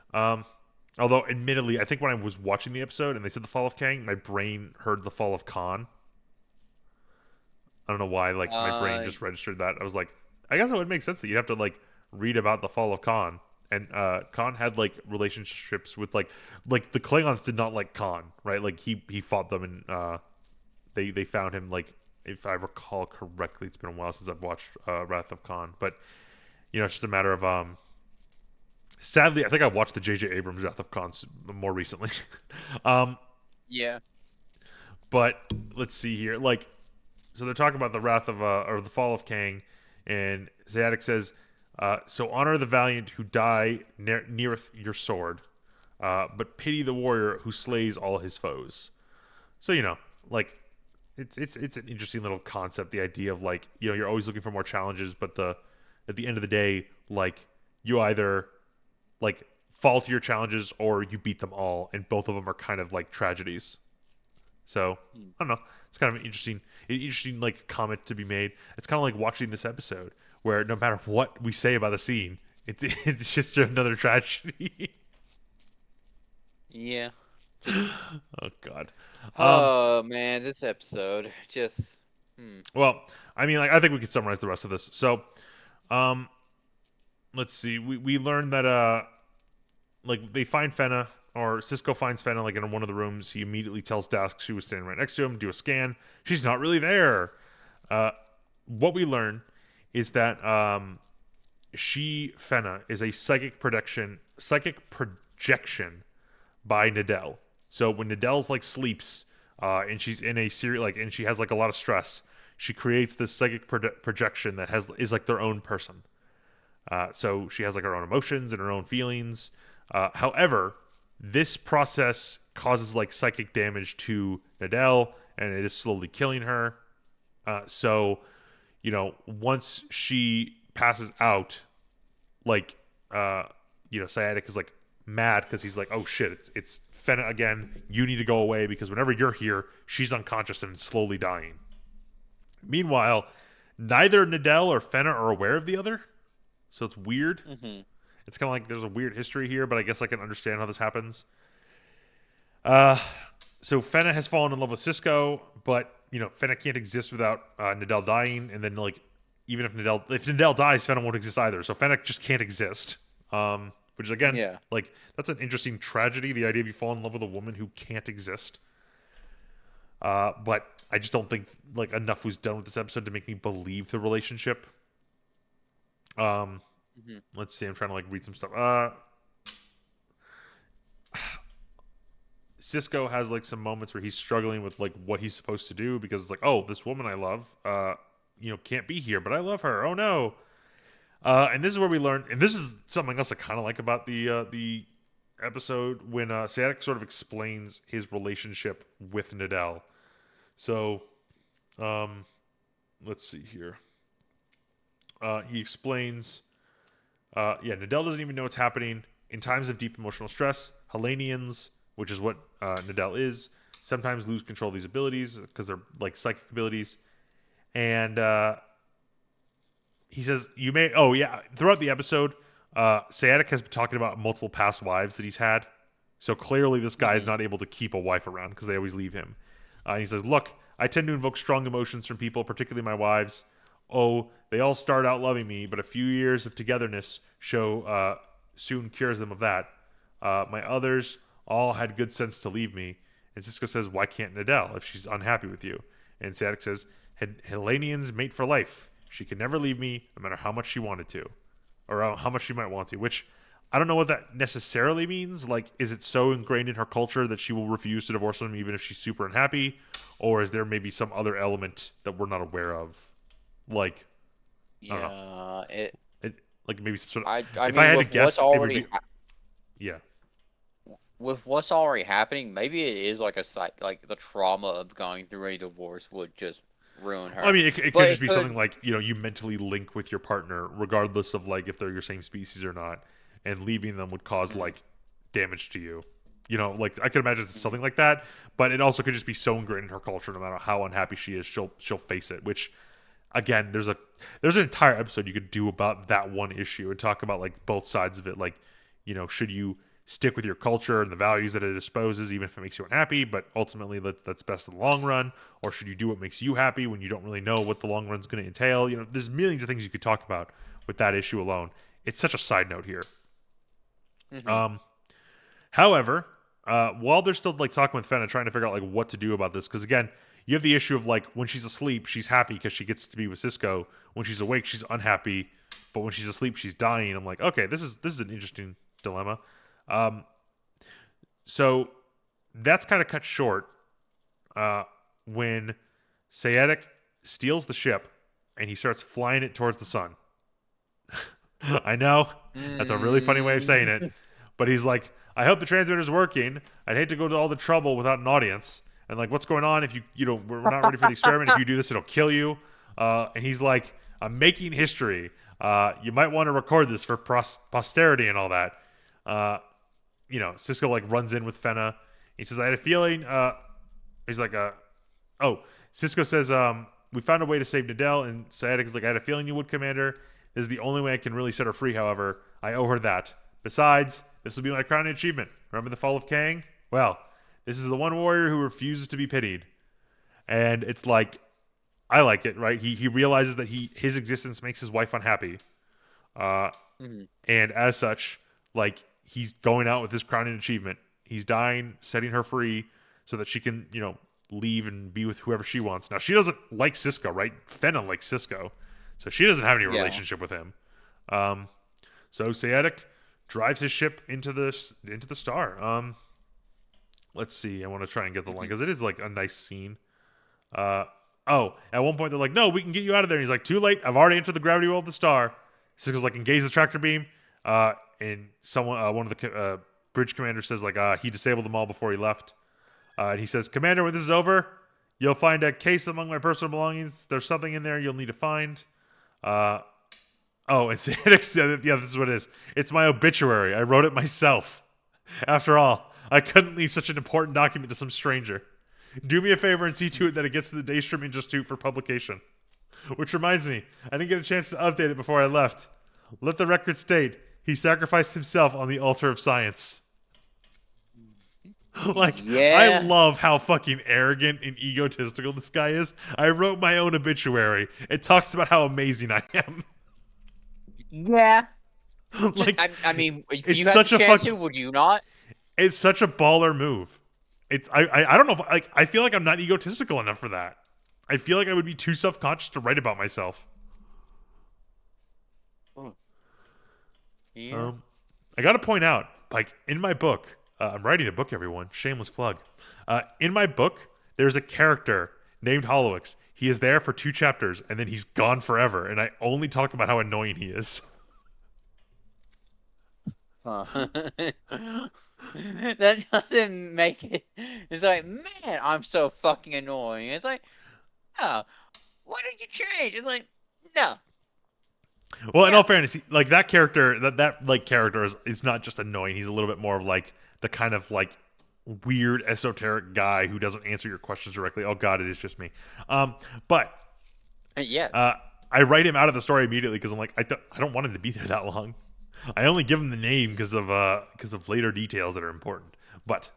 Speaker 1: Although admittedly, I think when I was watching the episode and they said the fall of Kang, my brain heard the fall of Khan. I don't know why, like my brain
Speaker 2: uh
Speaker 1: just registered that. I was like, I guess it would make sense that you'd have to like read about the fall of Khan. And Khan had like relationships with like the Klingons did not like Khan, right? Like he fought them and they found him, like, if I recall correctly, it's been a while since I've watched Wrath of Khan, but it's just a matter of sadly I think I watched the J.J. Abrams Wrath of Khan more recently. um,
Speaker 2: yeah.
Speaker 1: but let's see here, like, so they're talking about the wrath of or the fall of Kang, and Zayatic says, "So honor the valiant who die neareth your sword, but pity the warrior who slays all his foes." So like it's an interesting little concept. The idea of like you're always looking for more challenges, but at the end of the day, like you either like fall to your challenges or you beat them all, and both of them are kind of like tragedies. So I don't know. It's kind of an interesting like comment to be made. It's kind of like watching this episode where no matter what we say about the scene, it's just another tragedy.
Speaker 2: Yeah.
Speaker 1: Oh God.
Speaker 2: Oh man, this episode just.
Speaker 1: Well, I mean, like, I think we could summarize the rest of this. So, um, let's see. We learned that like they find Fenna, or Cisco finds Fenna like in one of the rooms. He immediately tells Dask she was standing right next to him. Do a scan. She's not really there. What we learn is that Fenna is a psychic projection by Nadell. So when Nadell like sleeps, and she's in a serious and she has like a lot of stress, she creates this psychic projection that is like their own person. So she has like her own emotions and her own feelings. However, this process causes like psychic damage to Nadell, and it is slowly killing her. So, once she passes out, like, Sciatic is like mad because he's like, oh shit, it's Fenna again. You need to go away because whenever you're here, she's unconscious and slowly dying. Meanwhile, neither Nadell or Fenna are aware of the other, so it's weird.
Speaker 2: Mm-hmm.
Speaker 1: It's kind of like there's a weird history here, but I guess I can understand how this happens. So Fenna has fallen in love with Cisco, but Fenna can't exist without Nadell dying, and then like even if Nadell dies, Fenna won't exist either. So Fenna just can't exist. Which is again,
Speaker 2: Yeah.
Speaker 1: like that's an interesting tragedy. The idea of you fall in love with a woman who can't exist. But I just don't think like enough was done with this episode to make me believe the relationship. Um,
Speaker 2: Mhm.
Speaker 1: let's see. I'm trying to like read some stuff. Cisco has like some moments where he's struggling with like what he's supposed to do because it's like, oh, this woman I love, can't be here, but I love her. Oh no. And this is where we learn, and this is something else I kind of like about the episode when Sadek sort of explains his relationship with Nadell. So, um, let's see here. He explains, Nadell doesn't even know what's happening. In times of deep emotional stress, Hellenians, which is what Nadell is, sometimes lose control of these abilities because they're like psychic abilities. And he says, you may, oh yeah, throughout the episode, Syatic has been talking about multiple past wives that he's had. So clearly this guy is
Speaker 2: Mhm.
Speaker 1: not able to keep a wife around because they always leave him. And he says, look, I tend to invoke strong emotions from people, particularly my wives. Oh, they all start out loving me, but a few years of togetherness soon cures them of that. My others all had good sense to leave me. And Cisco says, why can't Nadell if she's unhappy with you? And Syatic says, Hellenians mate for life. She can never leave me, no matter how much she wanted to, or how much she might want to. Which I don't know what that necessarily means. Like, is it so ingrained in her culture that she will refuse to divorce him even if she's super unhappy, or is there maybe some other element that we're not aware of? Like, I don't know.
Speaker 2: Yeah, it.
Speaker 1: Like maybe some sort of.
Speaker 2: I
Speaker 1: If I
Speaker 2: mean,
Speaker 1: had to
Speaker 2: with what's
Speaker 1: guess, it would
Speaker 2: already
Speaker 1: be yeah.
Speaker 2: with what's already happening, maybe it is like like the trauma of going through a divorce would just ruin
Speaker 1: I
Speaker 2: her.
Speaker 1: mean, it could
Speaker 2: But
Speaker 1: just
Speaker 2: it
Speaker 1: be something
Speaker 2: could.
Speaker 1: like you mentally link with your partner, regardless of like if they're your same species or not, and leaving them would cause
Speaker 2: Mhm.
Speaker 1: like damage to you. Like I could imagine
Speaker 2: Mhm.
Speaker 1: something like that, but it also could just be so ingrained in her culture. No matter how unhappy she is, she'll face it. Which, again, there's an entire episode you could do about that one issue and talk about like both sides of it. Like, should you stick with your culture and the values that it exposes, even if it makes you unhappy, but ultimately that's best in the long run, or should you do what makes you happy when you don't really know what the long run's going to entail? There's millions of things you could talk about with that issue alone. It's such a side note here.
Speaker 2: Mhm.
Speaker 1: Um, However, while they're still like talking with Fenna, trying to figure out like what to do about this, because again, you have the issue of like when she's asleep, she's happy because she gets to be with Cisco. When she's awake, she's unhappy. But when she's asleep, she's dying. I'm like, okay, this is an interesting dilemma. Um, so that's kind of cut short uh, when Sayedic steals the ship and he starts flying it towards the sun. I know that's a really funny way of saying it,
Speaker 2: Mm.
Speaker 1: but he's like, I hope the transmitter's working. I'd hate to go to all the trouble without an audience. And like, what's going on? If we're not ready for the experiment. If you do this, it'll kill you. And he's like, I'm making history. You might want to record this for posterity and all that. Cisco like runs in with Fenna. He says, I had a feeling. He's like, oh, Cisco says, we found a way to save Nadell, and Syatic is like, I had a feeling you would, Commander. This is the only way I can really set her free, however. I owe her that. Besides, this will be my crowning achievement. Remember the fall of Kang? Well, this is the one warrior who refuses to be pitied. And it's like, I like it, right? He realizes that his existence makes his wife unhappy. Uh,
Speaker 2: Mhm.
Speaker 1: and as such, like, he's going out with this crowning achievement. He's dying, setting her free so that she can, leave and be with whoever she wants. Now, she doesn't like Cisco, right? Fenna likes Cisco. So she doesn't have any
Speaker 2: Yeah.
Speaker 1: relationship with him. Um, so Syatic drives his ship into the star. Let's see. I want to try and get the line
Speaker 2: Mhm.
Speaker 1: because it is like a nice scene. Uh, at one point they're like, "No, we can get you out of there." And he's like, "Too late. I've already entered the gravity well of the star." Cisco's like, "Engage the tractor beam." And one of the bridge commanders says like, he disabled them all before he left. And he says, "Commander, when this is over, you'll find a case among my personal belongings. There's something in there you'll need to find." Uh, Oh, it's yeah, this is what it is. It's my obituary. I wrote it myself. After all, I couldn't leave such an important document to some stranger. Do me a favor and see to it that it gets to the Daystream Institute for publication. Which reminds me, I didn't get a chance to update it before I left. Let the record state he sacrificed himself on the altar of science. Like, I
Speaker 2: Yeah.
Speaker 1: love how fucking arrogant and egotistical this guy is. I wrote my own obituary. It talks about how amazing I am.
Speaker 2: Yeah.
Speaker 1: Like,
Speaker 2: I mean, if
Speaker 1: it's
Speaker 2: you had the
Speaker 1: such a
Speaker 2: chance
Speaker 1: fuck.
Speaker 2: to, would you not?
Speaker 1: It's such a baller move. I don't know if like I feel like I'm not egotistical enough for that. I feel like I would be too self conscious to write about myself.
Speaker 2: Mm. Yeah.
Speaker 1: I got to point out, like in my book, I'm writing a book. Everyone, shameless plug. In my book, there's a character named Hollowix. He is there for 2 chapters, and then he's gone forever. And I only talk about how annoying he is.
Speaker 2: Huh. That doesn't make it. It's like, man, I'm so fucking annoying. It's like, oh, why did you change? It's like, no,
Speaker 1: Well, in all
Speaker 2: yeah,
Speaker 1: fairness, like that character, that like character is not just annoying. He's a little bit more of like the kind of like weird esoteric guy who doesn't answer your questions directly. Oh God, it is just me. But
Speaker 2: yeah.
Speaker 1: uh, I write him out of the story immediately because I'm like, I don't want him to be there that long. I only give him the name because of later details that are important. But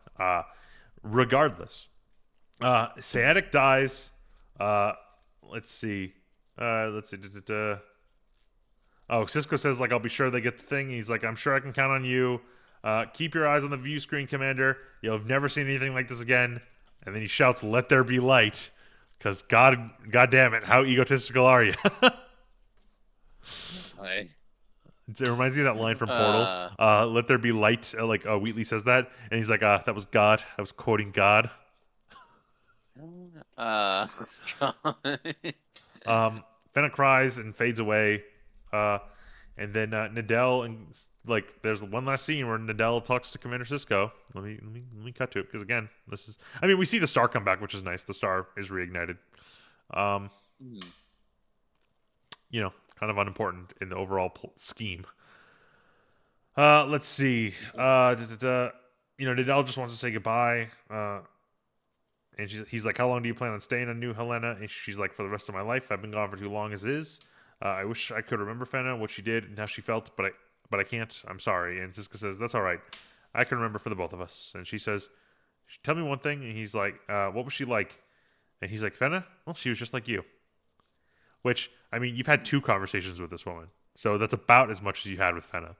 Speaker 1: regardless, Sciatic dies. Uh, let's see. Let's see. Oh, Cisco says like I'll be sure they get the thing. He's like, I'm sure I can count on you. Keep your eyes on the view screen, Commander. You'll have never seen anything like this again. And then he shouts, "Let there be light," because God damn it, how egotistical are you?
Speaker 2: Like,
Speaker 1: It reminds me of that line from Portal.
Speaker 2: uh,
Speaker 1: Let there be light. Wheatley says that, and he's like, that was God. I was quoting God.
Speaker 2: uh,
Speaker 1: Fennec cries and fades away. And then Nadell and like there's one last scene where Nadell talks to Commander Cisco. Let me cut to it because again, this is. I mean, we see the star come back, which is nice. The star is reignited.
Speaker 2: hmm.
Speaker 1: Kind of unimportant in the overall scheme. Let's see. Nadell just wants to say goodbye. And he's like, "How long do you plan on staying on New Helena?" And she's like, "For the rest of my life. I've been gone for too long as is. I wish I could remember Fenna, what she did, and how she felt, but I can't. I'm sorry." And Cisco says, "That's all right. I can remember for the both of us." And she says, "Tell me one thing." And he's like, "What was she like?" And he's like, "Fenna? Well, she was just like you." Which, I mean, you've had 2 conversations with this woman, so that's about as much as you had with Fenna.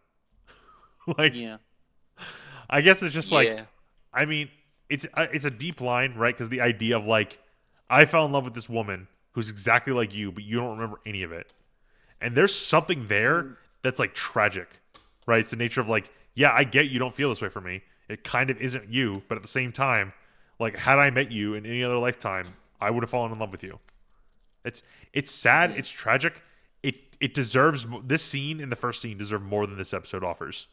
Speaker 1: Like,
Speaker 2: Yeah,
Speaker 1: I guess it's just like,
Speaker 2: yeah,
Speaker 1: I mean, it's a deep line, right? Because the idea of like, I fell in love with this woman who's exactly like you, but you don't remember any of it. And there's something there
Speaker 2: mm,
Speaker 1: that's like tragic, right? It's the nature of like, yeah, I get you don't feel this way for me. It kind of isn't you, but at the same time, like had I met you in any other lifetime, I would have fallen in love with you. It's it's sad,
Speaker 2: mhm.
Speaker 1: it's tragic. It deserves this scene in the first scene deserve more than this episode offers.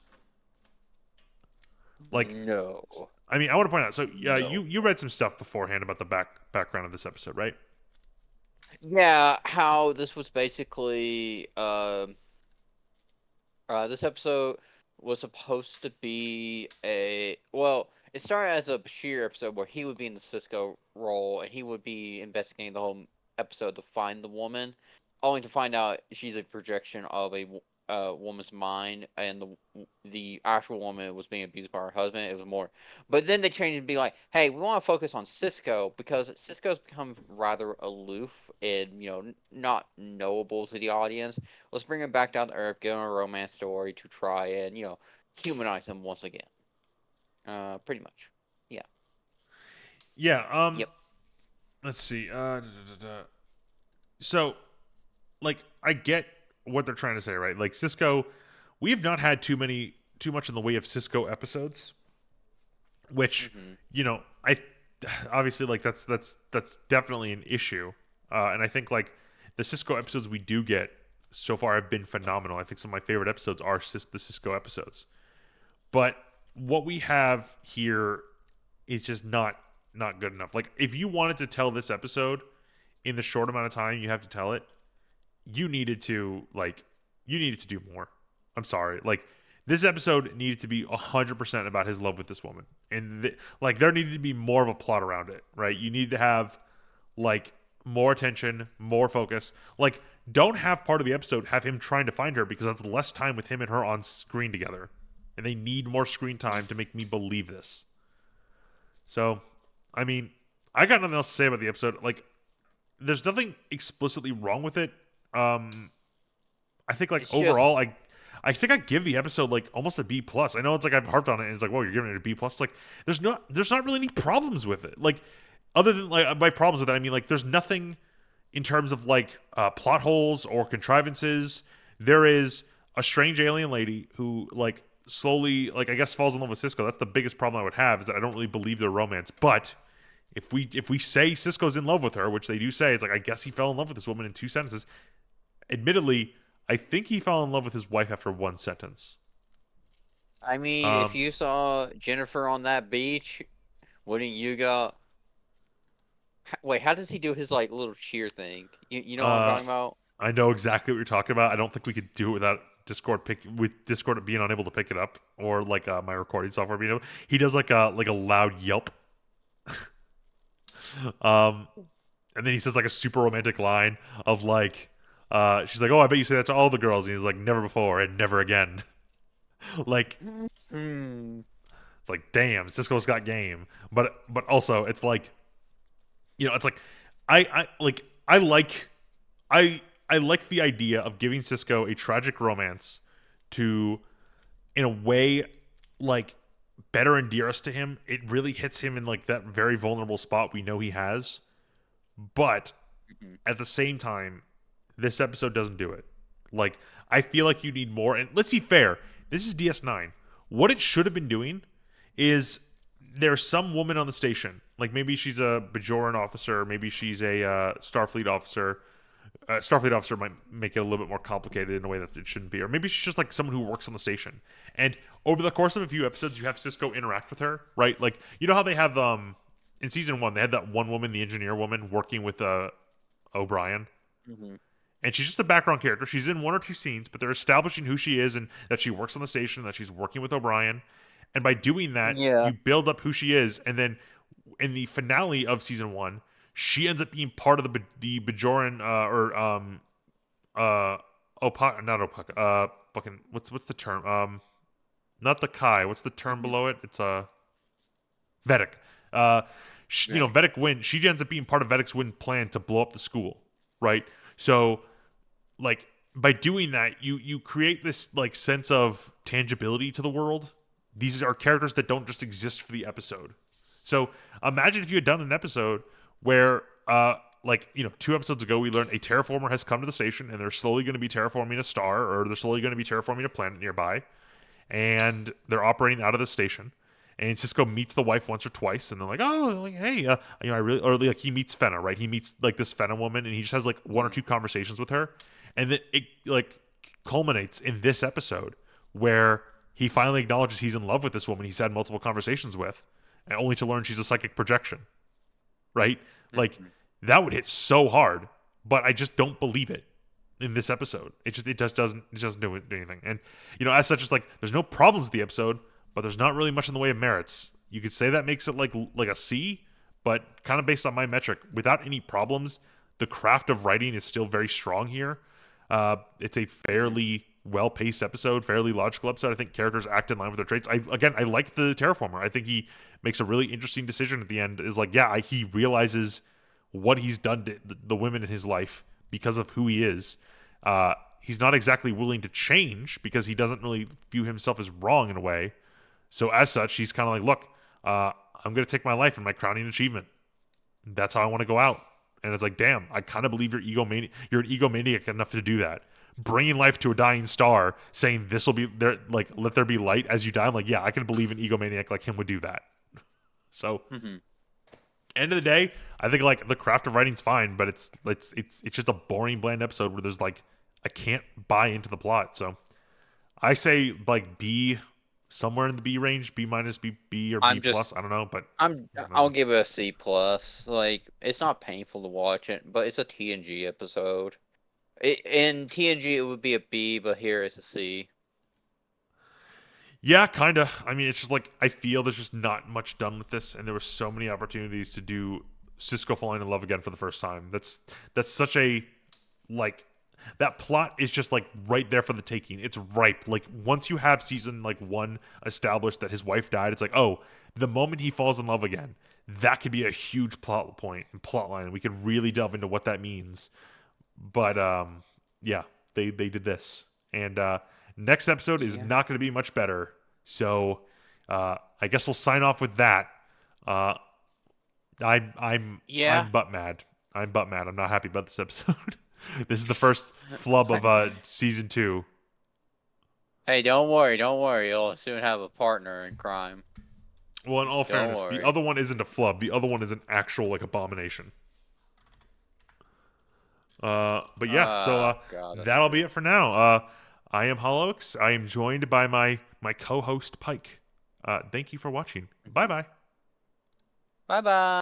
Speaker 1: Like,
Speaker 2: No,
Speaker 1: I mean, I want to point out. So,
Speaker 2: no.
Speaker 1: you read some stuff beforehand about the background of this episode, right?
Speaker 2: Yeah, how this was basically this episode was supposed to be a well. It started as a Bashir episode where he would be in the Cisco role and he would be investigating the whole episode to find the woman, only to find out she's a projection of a woman's mind, and the actual woman was being abused by her husband. It was more, but then they changed it to be like, hey, we want to focus on Cisco because Cisco's become rather aloof and not knowable to the audience. Let's bring him back down to earth, give him a romance story to try and humanize him once again. Pretty much. Yeah.
Speaker 1: Yeah.
Speaker 2: Yep.
Speaker 1: Let's see. So, like, I get what they're trying to say, right? Like, Cisco, we have not had too much in the way of Cisco episodes, which,
Speaker 2: Hmm.
Speaker 1: I obviously like that's definitely an issue, and I think like the Cisco episodes we do get so far have been phenomenal. I think some of my favorite episodes are the Cisco episodes, but what we have here is just not good enough. Like, if you wanted to tell this episode in the short amount of time you have to tell it, you needed to do more. I'm sorry. Like, this episode needed to be 100% about his love with this woman, and like there needed to be more of a plot around it, right? You need to have like more attention, more focus. Like, don't have part of the episode have him trying to find her because that's less time with him and her on screen together, and they need more screen time to make me believe this. So, I mean, I got nothing else to say about the episode. Like, there's nothing explicitly wrong with it. I think like
Speaker 2: It's just
Speaker 1: overall, I think I give the episode like almost a B plus. I know it's like I've harped on it, and it's like, well, you're giving it a B plus. Like, there's not really any problems with it. Like, other than like by problems with it, I mean like there's nothing in terms of like plot holes or contrivances. There is a strange alien lady who like slowly like I guess falls in love with Cisco. That's the biggest problem I would have is that I don't really believe their romance. But if we say Cisco's in love with her, which they do say, it's like I guess he fell in love with this woman in 2 sentences. Admittedly, I think he fell in love with his wife after one sentence.
Speaker 2: I mean, if
Speaker 1: Um,
Speaker 2: you saw Jennifer on that beach, wouldn't you go? Wait, how does he do his like little cheer thing? You know what I'm
Speaker 1: uh,
Speaker 2: talking about?
Speaker 1: I know exactly what you're talking about. I don't think we could do it without Discord being unable to pick it up or like my recording software being able. He does like a loud yelp. Um, and then he says like a super romantic line of like, she's like, "Oh, I bet you say that to all the girls." And he's like, "Never before and never again." Like
Speaker 2: Hmm.
Speaker 1: it's like, damn, Cisco's got game. But also it's like, it's like I like I like I I like the idea of giving Cisco a tragic romance to in a way like better endear us to him. It really hits him in like that very vulnerable spot we know he has. But
Speaker 2: Mhm.
Speaker 1: at the same time, this episode doesn't do it. Like, I feel like you need more. And let's be fair, this is DS9. What it should have been doing is there's some woman on the station. Like, maybe she's a Bajoran officer, maybe she's a Starfleet officer. Starfleet officer might make it a little bit more complicated in a way that it shouldn't be. Or maybe she's just like someone who works on the station. And over the course of a few episodes, you have Cisco interact with her, right? Like, you know how they have in season one, they had that one woman, the engineer woman, working with O'Brien,
Speaker 2: Mhm.
Speaker 1: and she's just a background character. She's in one or two scenes, but they're establishing who she is and that she works on the station, that she's working with O'Brien. And by doing that,
Speaker 2: Yeah.
Speaker 1: you build up who she is, and then in the finale of season one, she ends up being part of the Bajoran or Opak, not Opak, fucking what's the term? Not the Kai. What's the term
Speaker 2: Mhm.
Speaker 1: below it? It's Vedic. Uh,
Speaker 2: Right.
Speaker 1: Vedic Win. She ends up being part of Vedic's Win plan to blow up the school, right? So like by doing that you create this like sense of tangibility to the world. These are characters that don't just exist for the episode. So imagine if you had done an episode where like 2 episodes ago we learned a terraformer has come to the station and they're slowly going to be terraforming a star, or they're slowly going to be terraforming a planet nearby, and they're operating out of the station. And Cisco meets the wife once or twice, and they're like, "Oh, like, hey, I really," or like he meets Fenna, right? He meets like this Fenna woman, and he just has like one or
Speaker 2: Mhm.
Speaker 1: two conversations with her, and then it like culminates in this episode where he finally acknowledges he's in love with this woman he's had multiple conversations with, and only to learn she's a psychic projection, right? Like
Speaker 2: Mhm.
Speaker 1: that would hit so hard, but I just don't believe it in this episode. It just doesn't do anything. And as such, it's like there's no problems with the episode, but there's not really much in the way of merits. You could say that makes it like a C, but kind of based on my metric, without any problems, the craft of writing is still very strong here. It's a
Speaker 2: Mhm.
Speaker 1: fairly well-paced episode, fairly logical episode. I think characters act in line with their traits. I like the terraformer. I think he makes a really interesting decision at the end. Is like, yeah, he realizes what he's done to the women in his life because of who he is. He's not exactly willing to change because he doesn't really view himself as wrong in a way. So as such, he's kind of like, look, I'm going to take my life and my crowning achievement. That's how I want to go out. And it's like, damn, I kind of believe you're an egomaniac enough to do that. Bringing life to a dying star, saying this will be there, like let there be light as you die. I'm like, yeah, I can believe an egomaniac like him would do that. So
Speaker 2: Mhm.
Speaker 1: end of the day, I think like the craft of writing's fine, but it's just a boring, bland episode where there's like I can't buy into the plot. So I say like B, somewhere in the B range, B minus, B or B
Speaker 2: I'm just
Speaker 1: plus. I don't know, but
Speaker 2: I'll give it a C plus. Like it's not painful to watch it, but it's a TNG episode. In TNG it would be a B, but here it's a C.
Speaker 1: yeah, kind of. I mean, it's just like I feel there's just not much done with this, and there were so many opportunities to do Cisco falling in love again for the first time. That's such a like that plot is just like right there for the taking. It's ripe. Like once you have season like one established that his wife died, it's like, oh, the moment he falls in love again, that could be a huge plot point and plot line. We could really delve into what that means. But yeah, they did this. And next episode is
Speaker 2: Yeah.
Speaker 1: not going to be much better. So I guess we'll sign off with that. Uh, I'm
Speaker 2: Yeah.
Speaker 1: butt mad. I'm butt mad. I'm not happy about this episode. This is the first flub
Speaker 2: What?
Speaker 1: of season two.
Speaker 2: Hey, don't worry, don't worry. You'll soon have a partner in crime.
Speaker 1: Well, in all
Speaker 2: Don't
Speaker 1: fairness, the
Speaker 2: worry.
Speaker 1: other one isn't a flub. The other one is an actual like abomination. But yeah, so
Speaker 2: God, that's
Speaker 1: that'll be
Speaker 2: true.
Speaker 1: it for now. I am Hollowix. I am joined by my co-host Pike. Thank you for watching. Bye bye.
Speaker 2: Bye bye.